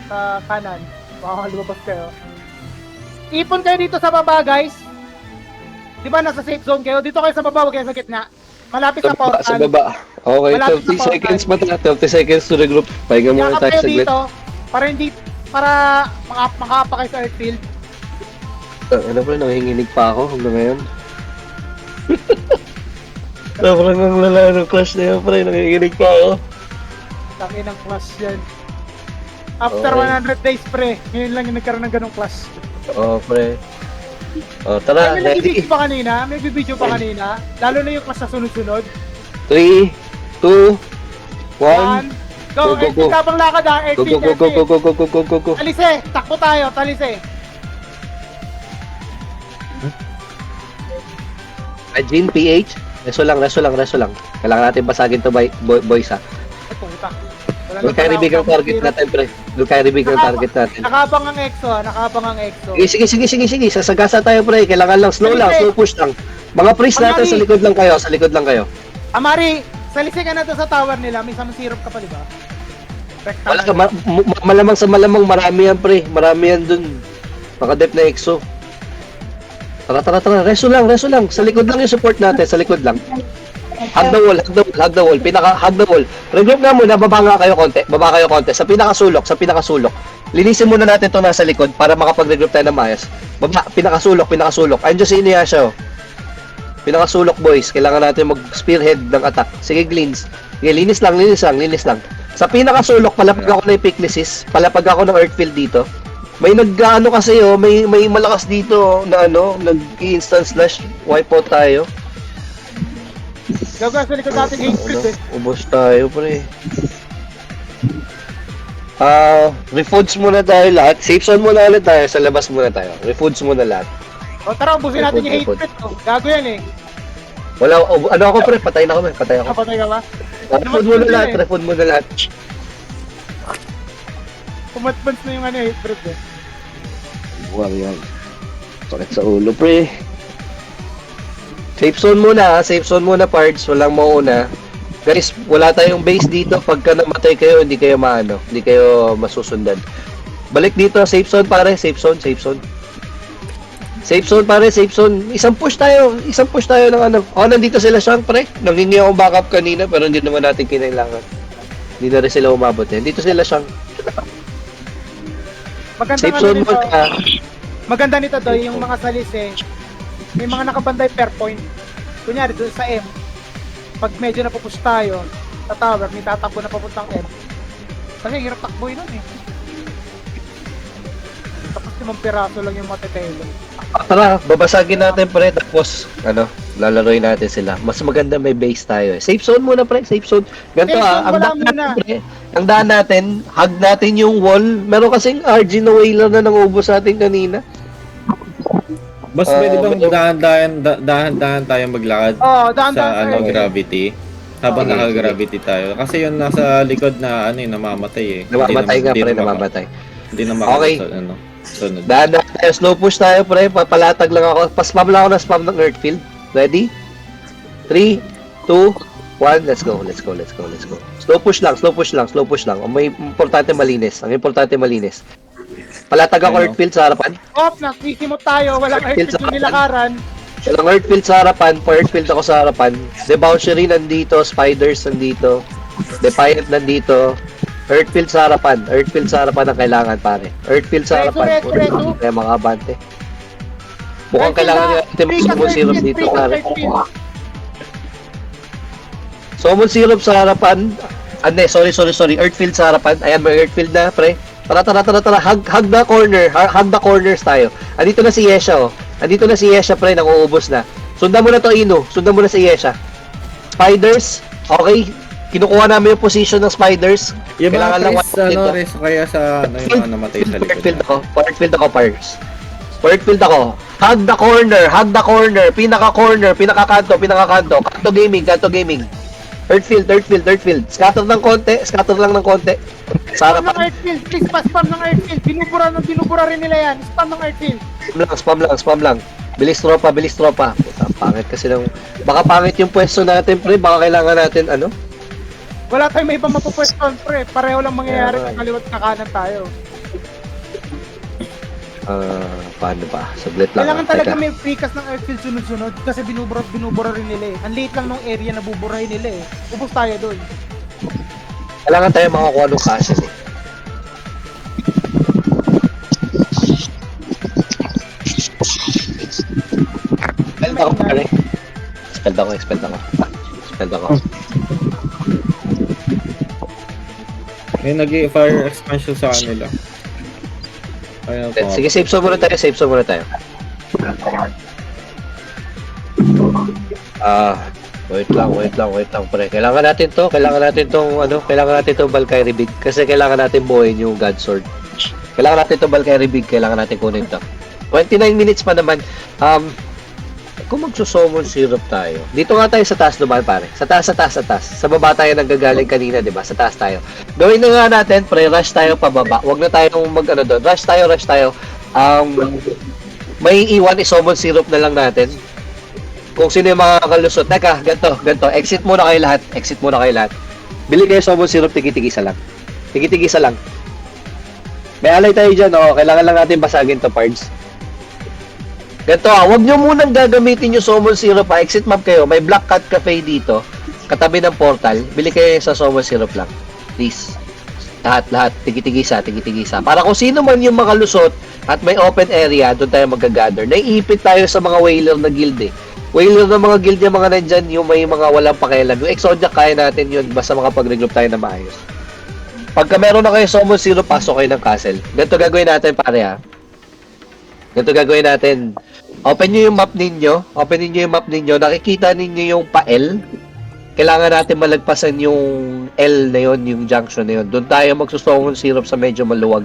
[SPEAKER 1] sa kanan. Baka lumabas kayo. Ipon kayo dito sa baba, guys. Di ba nasa safe zone kayo? Dito kayo sa baba, huwag kayo sa gitna. Malapit sa portal.
[SPEAKER 2] Sa baba. Okay,
[SPEAKER 1] Malapit
[SPEAKER 2] 30
[SPEAKER 1] sa portal.
[SPEAKER 2] seconds mata. 30 seconds to regroup. Pahinga muna
[SPEAKER 1] Yakap
[SPEAKER 2] tayo
[SPEAKER 1] kayo
[SPEAKER 2] saglit.
[SPEAKER 1] dito. Para makapa kayo sa airfield.
[SPEAKER 2] Ano pa, nanginginig pa ako hanggang ngayon. Sobrang ang lala ng clash na yan, pre. Nanginginig pa ako.
[SPEAKER 1] Laki ng clash yan. After
[SPEAKER 2] Okay.
[SPEAKER 1] 100 days, pre. Ngayon lang yung nagkaroon ng ganong clash.
[SPEAKER 2] Oo, pre. Tara,
[SPEAKER 1] May
[SPEAKER 2] ready?
[SPEAKER 1] bibidyo pa kanina. May bibidyo pa kanina. Lalo na yung clash na sunod-sunod.
[SPEAKER 2] 3, 2, 1.
[SPEAKER 1] 1, go!
[SPEAKER 2] Go, go, go.
[SPEAKER 1] Tapang lakad ha.
[SPEAKER 2] Go, go, go, go, go, go, go, go, go, go.
[SPEAKER 1] Talise! Takbo tayo, talise!
[SPEAKER 2] Ajin, PH. Reso lang. Kailangan natin basagin to boys, ha.
[SPEAKER 1] Ay, puta. Wala
[SPEAKER 2] Doon kayo big ang target natin, pre. Doon kayo big ang target natin.
[SPEAKER 1] Nakabang ang EXO ha. Nakabang ang EXO.
[SPEAKER 2] Sige. Sasagasa tayo, pre. Kailangan lang. Slow push lang. Mga priest natin, sa likod lang kayo.
[SPEAKER 1] Amari, salise ka na to sa tower nila. May isang syrup ka pa, di ba?
[SPEAKER 2] Wala ka, malamang marami yan, pre. Marami yan dun. Nakadep na EXO. Tara. Reso lang. Sa likod lang yung support natin, sa likod lang. Hug the wall. Hug the wall. Regroup nga muna, baba kayo konti. Sa pinakasulok. Linisin muna natin to nasa likod para makapag-regroup tayo ng maayos. Baba, pinakasulok. Andiyo si Inuyasha, oh. Pinakasulok, boys. Kailangan natin mag-spearhead ng attack. Sige, Glins. Sige, linis lang. Sa pinakasulok, palapag ako na Epiclesis. Palapag ako ng Earthfield dito. May nag-ano kasi, oh, may malakas dito, oh, na nag-instant slash wipeout tayo.
[SPEAKER 1] Gagawin sa likod natin yung hatred eh.
[SPEAKER 2] Ubos tayo, pre. Refoods muna tayo lahat. Safe zone muna ulit tayo. Sa labas muna tayo. Refoods muna lahat.
[SPEAKER 1] O tara, ubusin natin yung
[SPEAKER 2] Report.
[SPEAKER 1] hatred. Oh. Gago yan eh.
[SPEAKER 2] Wala, ano ako, pre? Patay na ako.
[SPEAKER 1] Kapatay ka ba?
[SPEAKER 2] Refood muna lahat.
[SPEAKER 1] Pumatbans na yung hatred eh.
[SPEAKER 2] Buwang yan. Sakit sa ulo, pre. Safe zone muna, parts. Walang mauna. Guys, wala tayong base dito. Pagka namatay kayo, hindi kayo masusundan. Balik dito, safe zone, pare. Safe zone. Safe zone. Isang push tayo ng ano. Nandito sila siyang, pre. Nanghingi akong backup kanina, pero hindi naman natin kinailangan. Hindi na rin sila umabot eh. Dito sila siyang. Safe zone mo ka.
[SPEAKER 1] Maganda nito doy yung mga salise. May mga nakabanday per point. Kunyari doon sa M. Pag medyo napupush tayo sa tower, may tatakbo na papuntang M. Kasi hirap takboy nun eh. Tapos 5 piraso lang yung matetelo.
[SPEAKER 2] Tara, babasagin natin, pre. Tapos, lalaroin natin sila. Mas maganda may base tayo eh. Safe zone muna, pre. Safe zone. Ganito
[SPEAKER 1] Safe zone
[SPEAKER 2] ang
[SPEAKER 1] wala
[SPEAKER 2] daan
[SPEAKER 1] muna.
[SPEAKER 2] natin, pre. Ang daan natin, hug natin yung wall. Meron kasing RG na whaler na nangubos sa atin kanina.
[SPEAKER 4] Boss, pwede bang dahan-dahan tayo maglakad sa gravity? Habang naka-gravity tayo. Kasi yun nasa likod na namamatay eh.
[SPEAKER 2] Namamatay nga, pre. Namamatay.
[SPEAKER 4] Hindi na makakita
[SPEAKER 2] Okay.
[SPEAKER 4] sunod.
[SPEAKER 2] Daan tayo. Slow push tayo, pre. Papalatag lang ako. Paspam lang ako ng spam ng Earthfield. Ready? 3, 2, 1. Let's go. Slow push lang. Ang may importante malinis. Palatag ako Earthfield sa harapan.
[SPEAKER 1] Off, nakisimot tayo. Walang
[SPEAKER 2] Earthfield
[SPEAKER 1] hatred
[SPEAKER 2] sa
[SPEAKER 1] yung nilakaran.
[SPEAKER 2] Walang Earthfield sa harapan. Pa-Earthfield ako sa harapan. Debauchery nandito. Spiders nandito. Defiant nandito. Earthfield sa harapan ang kailangan, pare. Earthfield sa harapan.
[SPEAKER 1] Reso.
[SPEAKER 2] Kaya mga abante. Mukhang kailangan natin mag-summon syrup dito, pare. Summon syrup sa harapan. Sorry. Earthfield sa harapan. Ayan, may Earthfield na, pre. Tara. Hug the corner. Hug the corners tayo. Andito na si Yesha, oh. Andito na si Yesha, pre. Nanguubos na. Sundan mo na to, Ino. Sundan mo na si Yesha. Spiders. Okay. Kinukuha namin yung position ng spiders.
[SPEAKER 4] Yung mga
[SPEAKER 2] Kailangan lang
[SPEAKER 4] Chris, Chris, kaya sa yung mga namatay sa likod
[SPEAKER 2] Earthfield
[SPEAKER 4] na.
[SPEAKER 2] ako. Earthfield ako, Pars. Earthfield ako. Hug the corner. Pinaka-corner. Pinaka-kanto. Kanto gaming. Earthfield. Scatter lang ng konti. Sa
[SPEAKER 1] Spam ng
[SPEAKER 2] harapan.
[SPEAKER 1] Earthfield, please spam ng Earthfield. Binubura rin nila yan. Spam ng Earthfield.
[SPEAKER 2] Spam lang. Bilis tropa. Puta, pangit kasi ng... Baka pangit yung pwesto natin, pre. Baka kailangan natin, ano?
[SPEAKER 1] Wala tayong may ibang mapupweston, pre. Pareho lang mangyayari
[SPEAKER 2] Yeah, right.
[SPEAKER 1] kung kaliwat na kanan tayo.
[SPEAKER 2] Paano ba? Saglit lang.
[SPEAKER 1] Kailangan
[SPEAKER 2] Teka.
[SPEAKER 1] talaga may precast ng Earthfield sunod-sunod kasi binubura rin nila eh. Ang liit lang ng area na buburahin nila eh. Ubus tayo doon.
[SPEAKER 2] Kailangan tayo makakuha ng castle, eh. Spell ako, pare. Expelled ako.
[SPEAKER 4] May nag-fire expansion sa kanila. Ayun po.
[SPEAKER 2] Sige, save zone muna tayo. Wait lang, pre. Kailangan natin tong Valkyrie Big kasi kailangan natin buuin yung God Sword. Kailangan natin tong Valkyrie Big, kailangan natin kunin to. 29 minutes pa naman. Kung magsusummon syrup tayo. Dito nga tayo sa taas naman, pare. Sa taas. Sa baba tayo nanggagaling kanina, 'di ba? Sa taas tayo. Gawin na nga natin, pre, rush tayo pababa. Huwag na tayong mag-ano doon. Rush tayo. May iwan i-summon syrup na lang natin. Kung sino yung makakalusot. Teka, ganito. Exit muna kayo lahat. Bili kayo summon syrup, tigi-tigisa lang. May alay tayo dyan, oh. Kailangan lang natin basagin to, parts. Ganito, huwag nyo munang gagamitin yung summon syrup, ha. Exit map kayo. May Black Cat Cafe dito. Katabi ng portal. Bili kayo sa summon syrup lang. Please. Lahat. Tigi-tigisa. Para kung sino man yung makalusot at may open area, doon tayo mag-gather. Naiipit tayo sa mga whaler na guild, eh. Whaler na mga guild yung mga nandyan, yung may mga walang pakialam. Yung Exodia, kaya natin yun. Basta makapag-regroup tayo na maayos. Pagka meron na kayo summon syrup, pasok kayo ng castle. Ganito gagawin natin, pare, ha. Open nyo yung map ninyo. Nakikita ninyo yung pa-L. Kailangan natin malagpasan yung L na yon, yung junction na yon. Doon tayo magsusummon syrup sa medyo maluwag.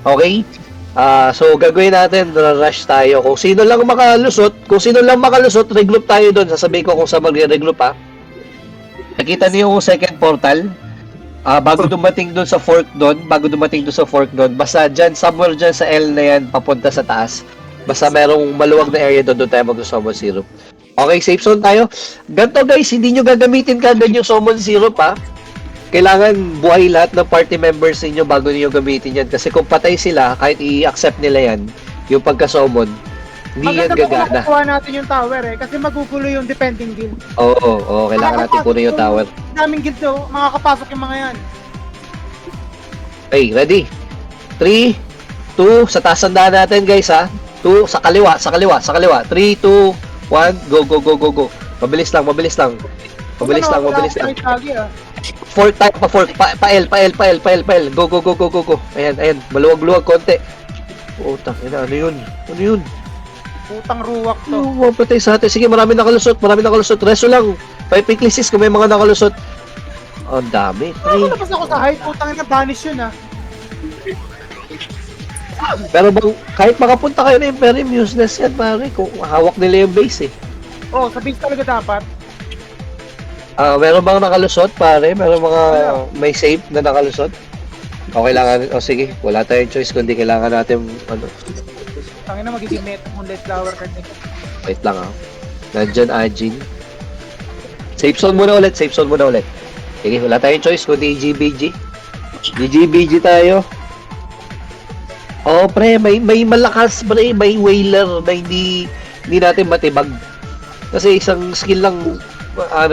[SPEAKER 2] Okay? So gagawin natin, rush tayo. Kung sino lang makalusot, regroup tayo doon. Sasabihin ko kung saan magre-regroup, ha. Nakita niyo yung second portal? Bago dumating doon sa fork doon, basta dyan, somewhere dyan sa L na yan, papunta sa taas. Basta merong maluwag na area doon tayo mag-summon syrup. Okay, safe zone tayo. Ganto guys, hindi nyo gagamitin kagad yung summon syrup, ha. Kailangan buhay lahat ng party members ninyo bago niyo gamitin yan. Kasi kung patay sila, kahit i-accept nila yan, yung pagka-summon, hindi yan gagana.
[SPEAKER 1] Maganda kung natin yung tower, eh. Kasi magugulo yung defending guild.
[SPEAKER 2] Oo, kailangan natin kunin yung tower.
[SPEAKER 1] Daming guild, oh. Makakapasok yung mga yan.
[SPEAKER 2] Okay, ready? 3, 2, sa taas ang daan natin, guys, ha. 2, sa kaliwa. 3, 2, 1, go. Mabilis lang. Fork tayo, pa-L. Go. Ayan, maluwag-luwag konti. Utang ina, ano yun?
[SPEAKER 1] Putang ruwak to.
[SPEAKER 2] Patay sa atin. Sige, marami nakalusot. Reso lang. 5 eclipses kung may mga nakalusot. Ang dami.
[SPEAKER 1] Labas ako sa height. Putang ina, vanish yun, ha.
[SPEAKER 2] Pero bang, kahit makapunta kayo na Imperium, useless yan, pare. Kung hawak nila yung base, eh.
[SPEAKER 1] Sa base talaga dapat.
[SPEAKER 2] Meron bang nakalusot, pare? Meron mga may save na nakalusot? Sige. Wala tayong choice kundi kailangan natin,
[SPEAKER 1] Tangin na magiging meta moonlight flower kasi.
[SPEAKER 2] wait lang, ha. Nandyan, Ajin. Safe zone muna ulit. Sige, wala tayong choice kundi GGBG tayo. Pre, may malakas, pre. May whaler na hindi natin matibag. Kasi isang skill lang,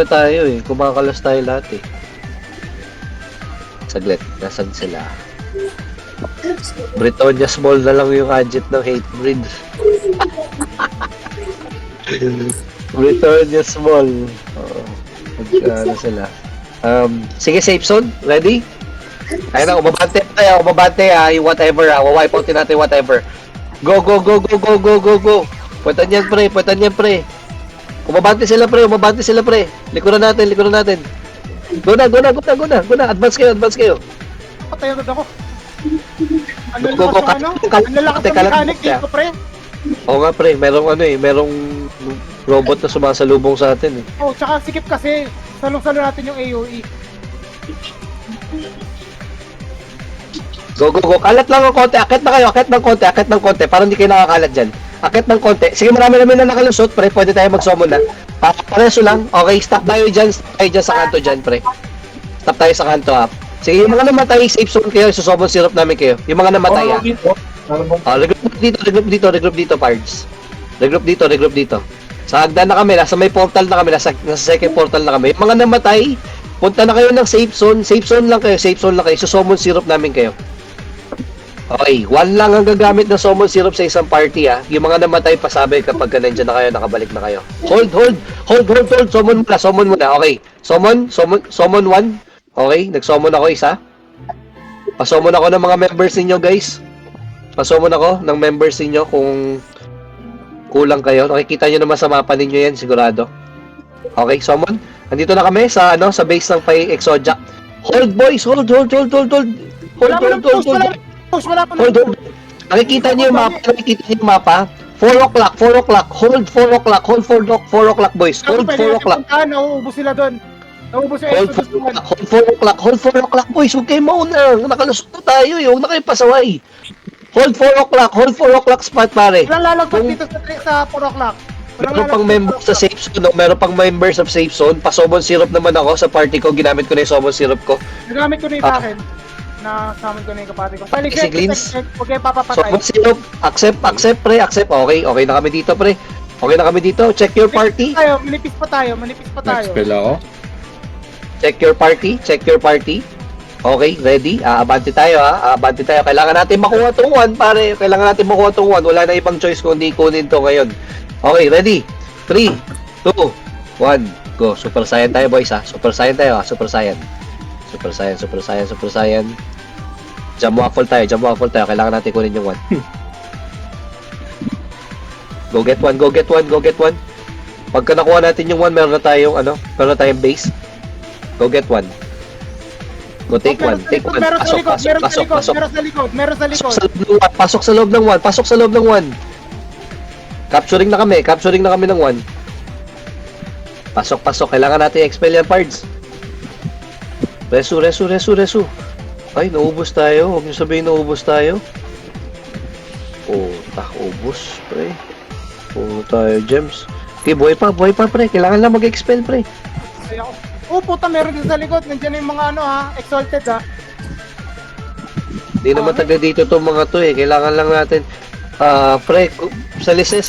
[SPEAKER 2] tayo, eh. Kumakalas tayo lahat, eh. Saglit, nasan sila? Britonia Small na lang yung gadget ng Hatebreed. Return your small. Oo. Ano sila. Sige, safe zone. Ready? Ayun na, umabante yung whatever wipe out natin whatever. Go. Puwetan yan pre. Umabante sila pre. Likuran natin. Go na. Advance kayo.
[SPEAKER 1] Patay agad ako. Ano
[SPEAKER 2] Go,
[SPEAKER 1] lakas
[SPEAKER 2] go,
[SPEAKER 1] ng ano?
[SPEAKER 2] kalat-
[SPEAKER 1] Ang lalakas ng
[SPEAKER 2] kalat-
[SPEAKER 1] mechanic
[SPEAKER 2] kalat-
[SPEAKER 1] dito, pre.
[SPEAKER 2] Oo nga pre, merong robot na sumasalubong sa atin eh.
[SPEAKER 1] Oh, tsaka sikip kasi. Salong-salo natin yung AOE.
[SPEAKER 2] Go. Kalat lang ng konti. Akit ng konti. Para hindi kayo nakakalat dyan. Akit ng konti. Sige, marami na nakalusot, pre. Pwede tayo mag-summon na. Pareso lang. Okay, stop tayo dyan. Sa kanto dyan, pre. Stop tayo sa kanto, ha. Sige, yung mga namatay, safe zone kayo. Susummon syrup namin kayo. Yung mga namatay, ha. Regroup dito, Pards. Regroup dito. Sa hagdan na kami. Nasa may portal na kami. Nasa second portal na kami. Yung mga namatay, punta na kayo ng safe zone. Safe zone lang kayo. Susummon syrup namin kayo. Okay, one lang ang gagamit ng summon syrup sa isang party ha. Yung mga namatay pasabi kapag nandiyan na kayo, nakabalik na kayo. Hold. Summon muna. Okay. Summon one. Okay, nag-summon ako isa. Pa-summon ako ng mga members ninyo, guys. Pa-summon ako ng members ninyo kung kulang kayo. Nakikita nyo naman sa mapa ninyo yan, sigurado. Okay, summon. Andito na kami sa base ng Pai Exodia. Hold, boys. Hold.
[SPEAKER 1] Wala pa ng push.
[SPEAKER 2] Hold. Nakikita niyo yung mapa? 4 o'clock. Hold 4 o'clock. Hold 4 o'clock, boys. Hold 4 o'clock.
[SPEAKER 1] Nauubos sila doon. Nauubos yung
[SPEAKER 2] Hold
[SPEAKER 1] Exodus 1.
[SPEAKER 2] 4 o'clock, boys. Huwag kayo mauna. Nakalusot na tayo. Huwag na kayo pasaway. Hold 4 o'clock spot, pare.
[SPEAKER 1] Walang lalagpas dito sa 4 o'clock.
[SPEAKER 2] Meron pang members sa safe zone. Meron pang members of safe zone. Pa-summon syrup naman ako sa party ko. Ginamit ko na yung summon syrup ko.
[SPEAKER 1] Nagamit ko na yung akin. Nasaman ko na yung kapatid ko.
[SPEAKER 2] Si Glins.
[SPEAKER 1] Huwag kayo papapatay.
[SPEAKER 2] Summon syrup. Accept, pre. Accept. Okay na kami dito, pre. Okay na kami dito. Check your party.
[SPEAKER 1] Manipis pa tayo.
[SPEAKER 4] Nag-spell ako.
[SPEAKER 2] Check your party. Okay, ready? Abante tayo, ha? Abante tayo. Kailangan natin makuha tong one, pare. Wala na ibang choice kundi kunin to ngayon. Okay, ready? 3, 2, 1, go. Super Saiyan tayo, boys, ha? Super Saiyan tayo, ha? Super Saiyan. Jam waffle tayo. Kailangan natin kunin yung one. Go get one. Pagka nakuha natin yung one, meron na tayong base. Go get one. Go take one.
[SPEAKER 1] Meron sa likod.
[SPEAKER 2] Pasok sa loob ng one. Capturing na kami ng one. Pasok. Kailangan natin expel yan, pards. Resu. Ay, naubos tayo. Huwag niyo sabihin naubos tayo. Ubos, pre. Tayo, gems. Okay, buhay pa, pre. Kailangan lang mag-expel, pre.
[SPEAKER 1] Puta, meron din sa likod. Nandiyan yung mga exalted, ha.
[SPEAKER 2] Hindi naman taga dito tong mga to eh. Kailangan lang natin pre, sa lise,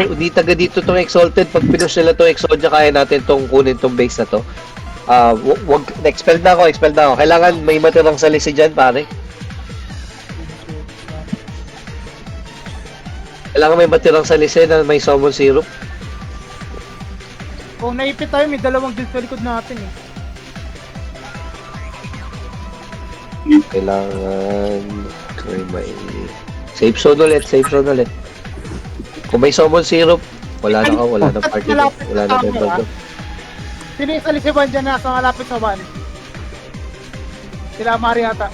[SPEAKER 2] hindi taga dito tong exalted. Pag pinush nila tong Exodia, kaya natin tong kunin tong base na to. Wag, expel na ako. Kailangan may matirang sa lise dyan, pare. Kailangan may matirang sa lise na may summon syrup.
[SPEAKER 1] Kung naipit tayo, may dalawang guild sa likod natin, eh.
[SPEAKER 2] Kailangan may safe zone ulit. Kung may summon syrup, wala na party. Wala na member ko.
[SPEAKER 1] Sino yung sa lisiban dyan na sa malapit sa van? Sila Mari ata.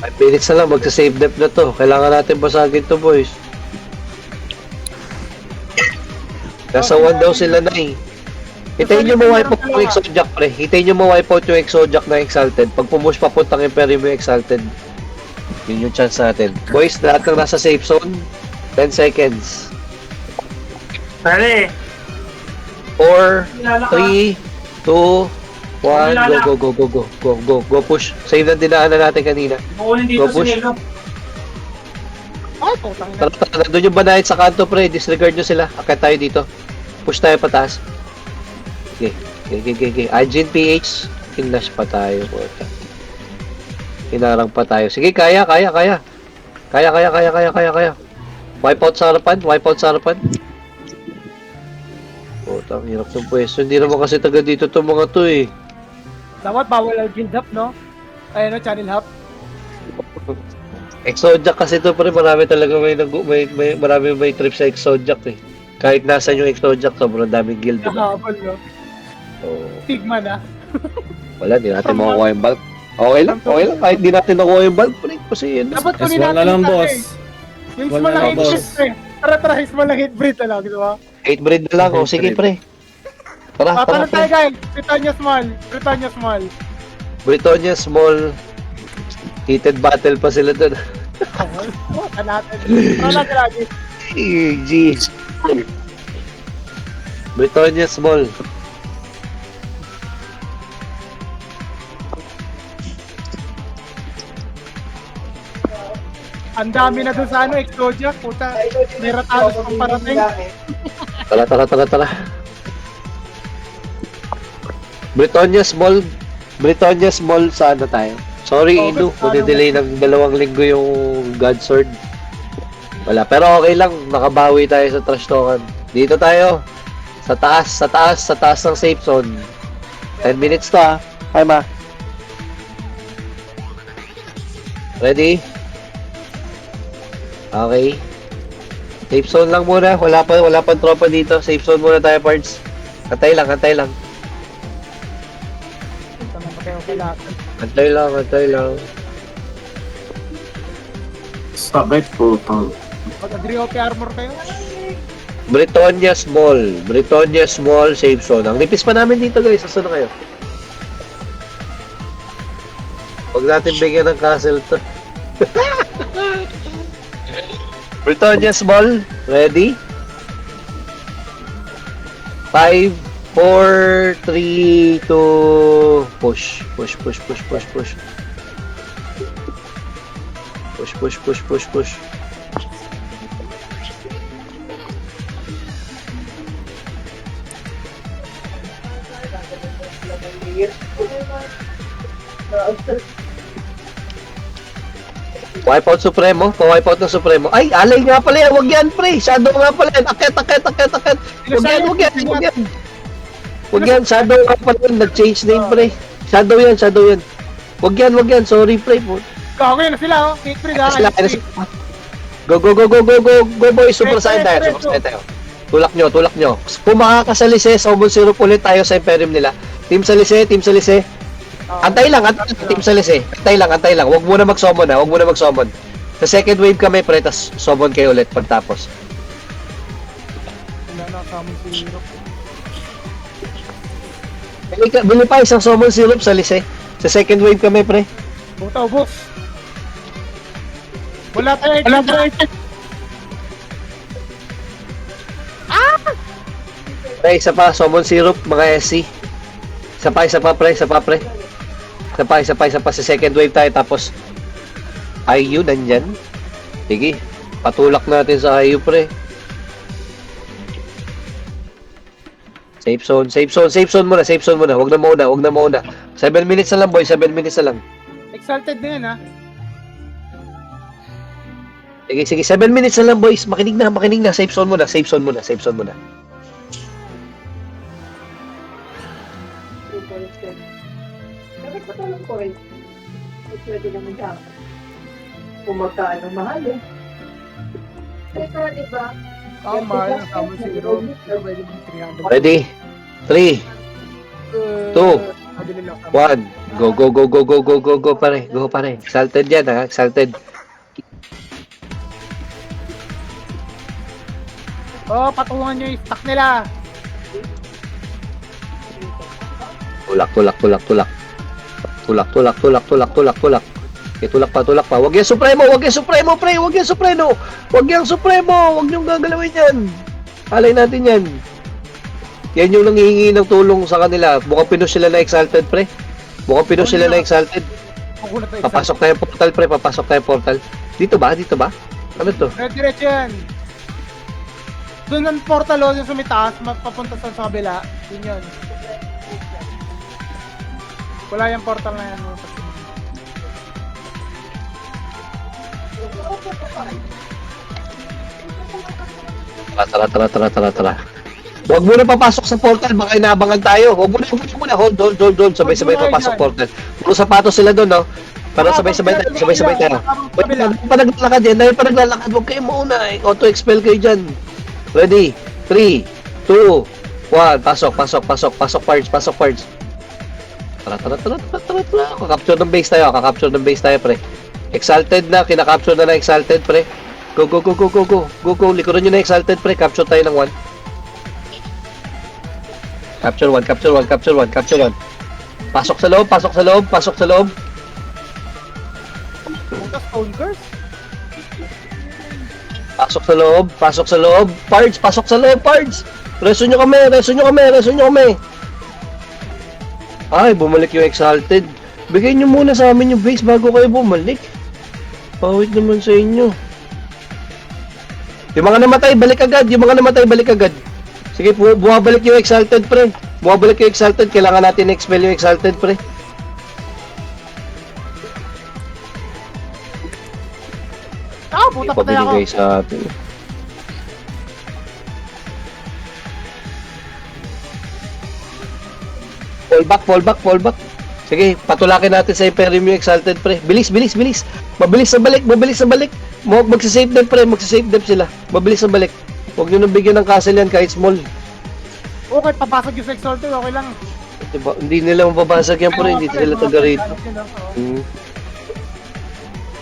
[SPEAKER 2] 5 minutes na lang, magsa-save dep na to. Kailangan natin basagin to, boys. Nasa 1 daw sila na eh. Hintayin nyo ma-wipe out yung Exodiac, pre. Hintayin nyo ma-wipe out yung Exodiac na Exalted. Pag pumush papuntang Imperium yung Exalted, yun yung chance natin. Boys, lahat ng nasa safe zone, 10 seconds.
[SPEAKER 3] Pare,
[SPEAKER 2] 4, 3, 2, 1, go, push. Save na dinaanan natin kanina. Go, push.
[SPEAKER 1] Ay, putang ina.
[SPEAKER 2] Tara, nandun yung banayad sa kanto, pre. Disregard nyo sila. Akit tayo dito. Push tayo pataas. Okay. Ajin PH. Kinash pa tayo. Hinarang pa tayo. Sige, kaya. Wipeout sa harapan, wipeout sa harapan. Puta, ang hirap ng pwesto. Hindi naman kasi taga dito to mga to eh.
[SPEAKER 1] Dapat bawal ang guild hop, no? Ay, ano, channel hop.
[SPEAKER 2] Exojack kasi to pre, marami talaga marami may trip sa Exojack eh. Kahit nasan yung Exojack, sobrang daming guild. Diba?
[SPEAKER 1] Nakahabol, no?
[SPEAKER 2] Oo.
[SPEAKER 1] Tigma na.
[SPEAKER 2] Wala, di natin makukuha yung bulk. Okay lang. Kahit di natin nakuha yung bulk, pre. Kasi yun.
[SPEAKER 1] Dapat
[SPEAKER 4] S1
[SPEAKER 1] kunin
[SPEAKER 4] na
[SPEAKER 1] natin
[SPEAKER 4] lang,
[SPEAKER 1] yung
[SPEAKER 4] boss.
[SPEAKER 1] Yung
[SPEAKER 4] Wala
[SPEAKER 1] small lang
[SPEAKER 4] na,
[SPEAKER 1] hit
[SPEAKER 4] boss.
[SPEAKER 1] breed, pre. Tara, hit small lang hit breed na lang, di ba?
[SPEAKER 2] 8 breed na lang. O, sige pre. Tara,
[SPEAKER 1] Tatanong
[SPEAKER 2] pre.
[SPEAKER 1] tayo, guys. Britannia small. Britannia small.
[SPEAKER 2] Britonia small. Heated battle pa sila dun.
[SPEAKER 1] Bukan natin. Tara lagi.
[SPEAKER 2] G. Britonia small.
[SPEAKER 1] Ang dami na dun sa ano, Exodia. Puta, may ratalos pang parating.
[SPEAKER 2] Tara. Britonia small sa ano tayo? Sorry,
[SPEAKER 1] Oh,
[SPEAKER 2] Inu.
[SPEAKER 1] ano
[SPEAKER 2] Delay ng 2 linggo yung God Sword. Wala. Pero okay lang. Nakabawi tayo sa trash token. Dito tayo. Sa taas ng safe zone. 10 minutes to ha. Hi, ma. Ready? Okay. Safe zone lang muna. Wala pang tropa dito. Safe zone muna tayo, parts. Antay lang. Antay lang.
[SPEAKER 3] Sakit po to.
[SPEAKER 1] Mag-agree OP armor kayo.
[SPEAKER 2] Britonia small, safe zone. Ang nipis pa namin dito guys, asa na kayo? Huwag natin bigyan ng castle to. Britonia small, ready? 5, 4, 3, 2, push. Push. Wipeout Supremo, pa-wipeout ng Supremo. Ay, alay nga pala yan, wag yan pre. Shadow nga pala yan. Akit. Wag yan. Wag yan, Shadow nga pala yan. Nag-change name pre. Shadow yan. Wag yan, sorry pre.
[SPEAKER 1] Gago yun na sila, oh. Hit breed, ha?
[SPEAKER 2] Sila. Go boy, super saiyan tayo. Tulak nyo. Kung makakasalise, Summon Syrup ulit tayo sa Imperium nila. Team Salise. Antay lang, Team Salise. Antay lang. Huwag muna mag-summon ha. Sa second wave kami, pre, tas summon kayo ulit pagtapos.
[SPEAKER 1] Wala na, Summon Syrup.
[SPEAKER 2] Bili pa isang Summon Syrup sa Lise. Sa second wave kami, pre.
[SPEAKER 1] Puta, ubos. Wala tayo.
[SPEAKER 2] Pre, isa pa, Summon Syrup, mga SC. Isa pa, pre. Isa pa sa second wave tayo, tapos IU nandyan. Sige, patulak natin sa IU, pre. Safe zone muna. Huwag na mauna. 7 minutes na lang, boy. 7 minutes na lang.
[SPEAKER 1] Exalted na yan, ha?
[SPEAKER 2] Sige, 7 minutes na lang, boys. Makinig na. Safe zone muna.
[SPEAKER 6] Bakit patulong ko rin? Pwede naman siya. Kung magkaano mahal eh. Ito, di ba?
[SPEAKER 1] Tama, yung Summon Syrup. Pwede mo 300.
[SPEAKER 2] Ready? 3, 2,
[SPEAKER 1] Madali lang.
[SPEAKER 2] 1. Go, pare. Exalted yan, ha? Exalted.
[SPEAKER 1] Oh, patungan nyo yung stock nila.
[SPEAKER 2] Tulak. Tulak pa. Huwag yung Supremo, pre. Huwag niyong gagalawin yan. Alay natin yan. Yan yung nanghihingi ng tulong sa kanila. Mukhang pinush sila na Exalted, pre.
[SPEAKER 1] Magulat na
[SPEAKER 2] Papasok tayong portal, pre. Dito ba? Ano to?
[SPEAKER 1] Diretso yan. Doon ang portal, oh, yung sumitaas, papunta sa kabila. Yun yun. Wala yung portal na yan.
[SPEAKER 2] Tara. Huwag muna papasok sa portal, baka inaabangan tayo. Huwag muna. Hold. Sabay-sabay papasok portal. Puro sapatos sila doon, no? Para sabay-sabay tayo. Wait, pa naglalakad yan. Dahil pa naglalakad, huwag kayo mauna. Auto-expel kayo dyan. Ready? 3, 2, 1. Pasok, parts. Tara. Kakapture ng base tayo, pre. Exalted na, kinakapture na exalted, pre. Go. Likuran nyo na exalted, pre. Capture tayo ng 1. Capture 1. Pasok sa loob.
[SPEAKER 1] Stone curse?
[SPEAKER 2] Pasok sa loob. Parts, pasok sa loob, parts. Reso nyo kami. Ay, bumalik yung exalted. Bigay nyo muna sa amin yung base bago kayo bumalik. Pawit naman sa inyo. Yung mga namatay, balik agad. Sige, bumabalik yung exalted, pre. Kailangan natin expel yung exalted, pre.
[SPEAKER 1] Puta
[SPEAKER 2] Hindi pa
[SPEAKER 1] patay ako.
[SPEAKER 2] binigay sa atin. Fall back. Sige, patulakin natin sa Imperium yung exalted, pre. Bilis. Mabilis sa balik. Magsisave them, pre. Sila. Mabilis sa balik. Huwag nyo nang bigyan ng castle yan kahit small.
[SPEAKER 1] Okay, papasok yung Exalted, okay lang.
[SPEAKER 2] Diba? Hindi nila mababasag yan, pre. Hindi sila taga rito.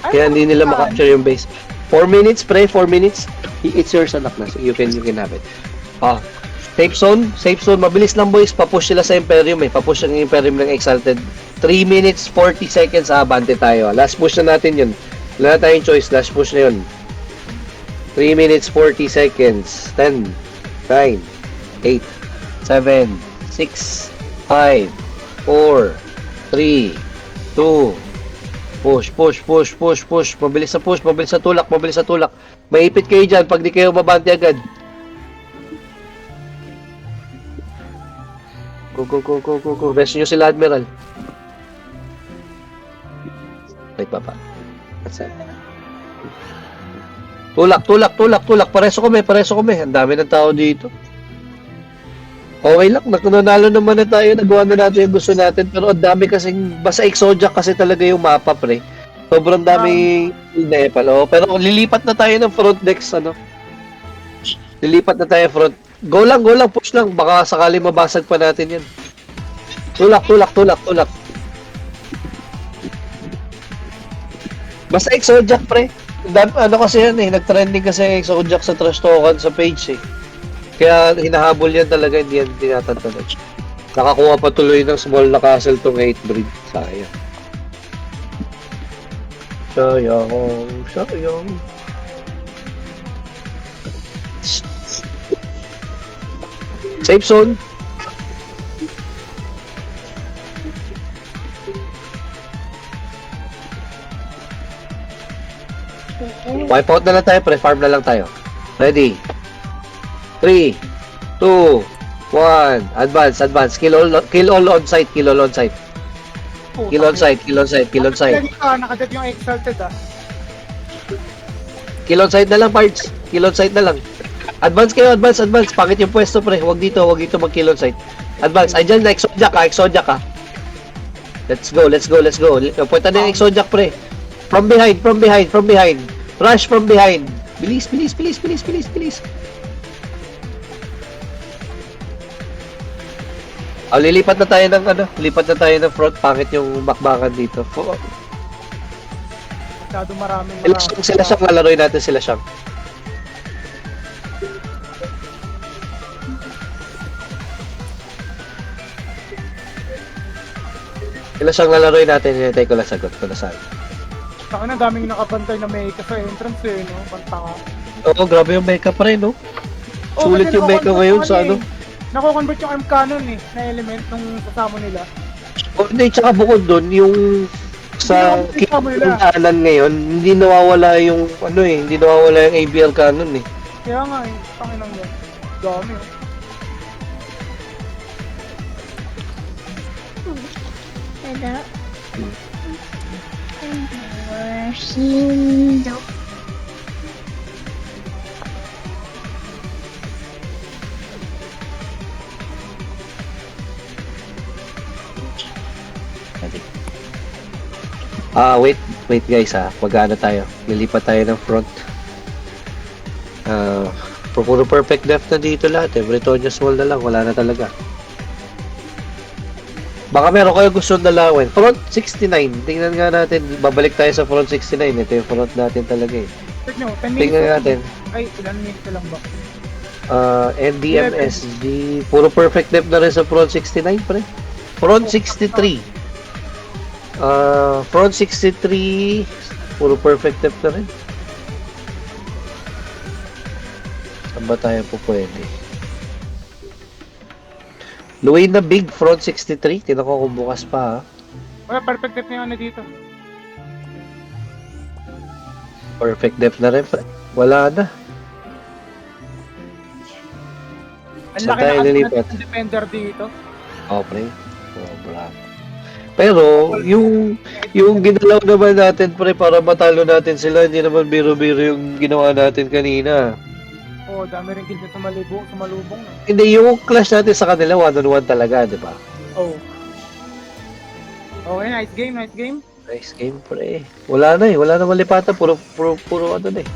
[SPEAKER 2] Kaya hindi nila makapture yung base. 4 minutes, pre. 4 minutes. It's yours, anak na. So you can have it. Safe zone. Mabilis lang, boys. Papush sila sa Imperium, Papush ang Imperium ng Exalted. 3 minutes, 40 seconds. Abante tayo. Last push na natin yun. Wala na tayong choice. Last push na yun. 3 minutes, 40 seconds. 10, 9, 8, 7, 6, 5, 4, 3, 2, push. Mabilis sa tulak. Maipit kayo dyan pag di kayo mabante agad. Go. Rest nyo sila, Admiral. Wait, papa. That's it. Tulak. Pareso kami. Ang dami ng tao dito. Okay lang, nanalo naman na tayo. Nagawa na natin yung gusto natin. Pero ang dami kasing, basta Exodia kasi talaga yung mapa, pre. Sobrang dami Nepal. Pero lilipat na tayo ng front decks, Lilipat na tayo front. Go lang, push lang. Baka sakali mabasag pa natin yan. Tulak. Basta Exodia, pre. Kasi yan nag-trending kasi Exodia sa Trash Token sa page Kaya hinahabol yan talaga, hindi yan tinatantanan. Nakakuha pa tuloy ng small na castle tong 8 breed. Sayang. Safe zone. Wipe out na lang tayo, pre-farm na lang tayo. Ready? 3, 2, 1, advance. Kill all on site. Kill on site.
[SPEAKER 1] Nakadet yung Exalted,
[SPEAKER 2] Kill on site na lang, parts. Advance kayo. Pangit yung pwesto, pre. Huwag dito mag-kill on site. Advance. Andyan na, Exodia ka. Let's go. Punta na yung Exodia, pre. From behind. Rush from behind. Bilis. Lipat na tayo ng front. Pangit yung bakbakan dito.
[SPEAKER 1] Masyado maraming
[SPEAKER 2] Sila siyang lalaroin natin sila siyang. Sila siyang lalaroin natin. Hinintay ko lang sagot.
[SPEAKER 1] Saka na daming nakabantay na may sa entrance no? Banta ka.
[SPEAKER 2] Oo, grabe yung mecha pa rin, no? Sulit yung mecha ngayon sa
[SPEAKER 1] Nako-convert yung arm cannon na element nung kasama nila.
[SPEAKER 2] Hindi, tsaka bukod doon, yung sa kanan ngayon, hindi nawawala yung ABL cannon
[SPEAKER 1] Kaya nga tanginang yan. Dami
[SPEAKER 2] Wait guys ha. Mag-ano tayo. Lilipat tayo ng front. Puro perfect depth na dito lahat eh. Bretonnia's Wall na lang. Wala na talaga. Baka meron kayo gusto dalawin. Front 69. Tingnan nga natin. Babalik tayo sa front 69. Ito yung front natin talaga eh.
[SPEAKER 1] Check nyo, 10 minutes.
[SPEAKER 2] Tingnan natin.
[SPEAKER 1] Ay, ilan minutes lang ba?
[SPEAKER 2] NDMSG. Puro perfect depth na rin sa front 69 pre. Front 63. Front 63. Puro perfect depth na rin. Saan ba tayo po pwede? Luway na big front 63. Tinan ko kung bukas pa ha.
[SPEAKER 1] Wala, perfect depth na yung ano dito.
[SPEAKER 2] Perfect depth na rin pre. Wala na.
[SPEAKER 1] Ang
[SPEAKER 2] Saan
[SPEAKER 1] laki
[SPEAKER 2] tayo
[SPEAKER 1] na
[SPEAKER 2] lilipat?
[SPEAKER 1] ng defender dito.
[SPEAKER 2] Oh, pre. Sobra. Pero, yung ginalaw naman natin, pre, para matalo natin sila, hindi naman biro-biro yung ginawa natin kanina.
[SPEAKER 1] Oh, dami rin kills sa malubong na.
[SPEAKER 2] Hindi, yung clash natin sa kanila, one-on-one talaga, di ba?
[SPEAKER 1] Oh. Okay, nice game, nice game.
[SPEAKER 2] Nice game, pre. Wala na eh. Wala na malipatan. Puro ano na eh.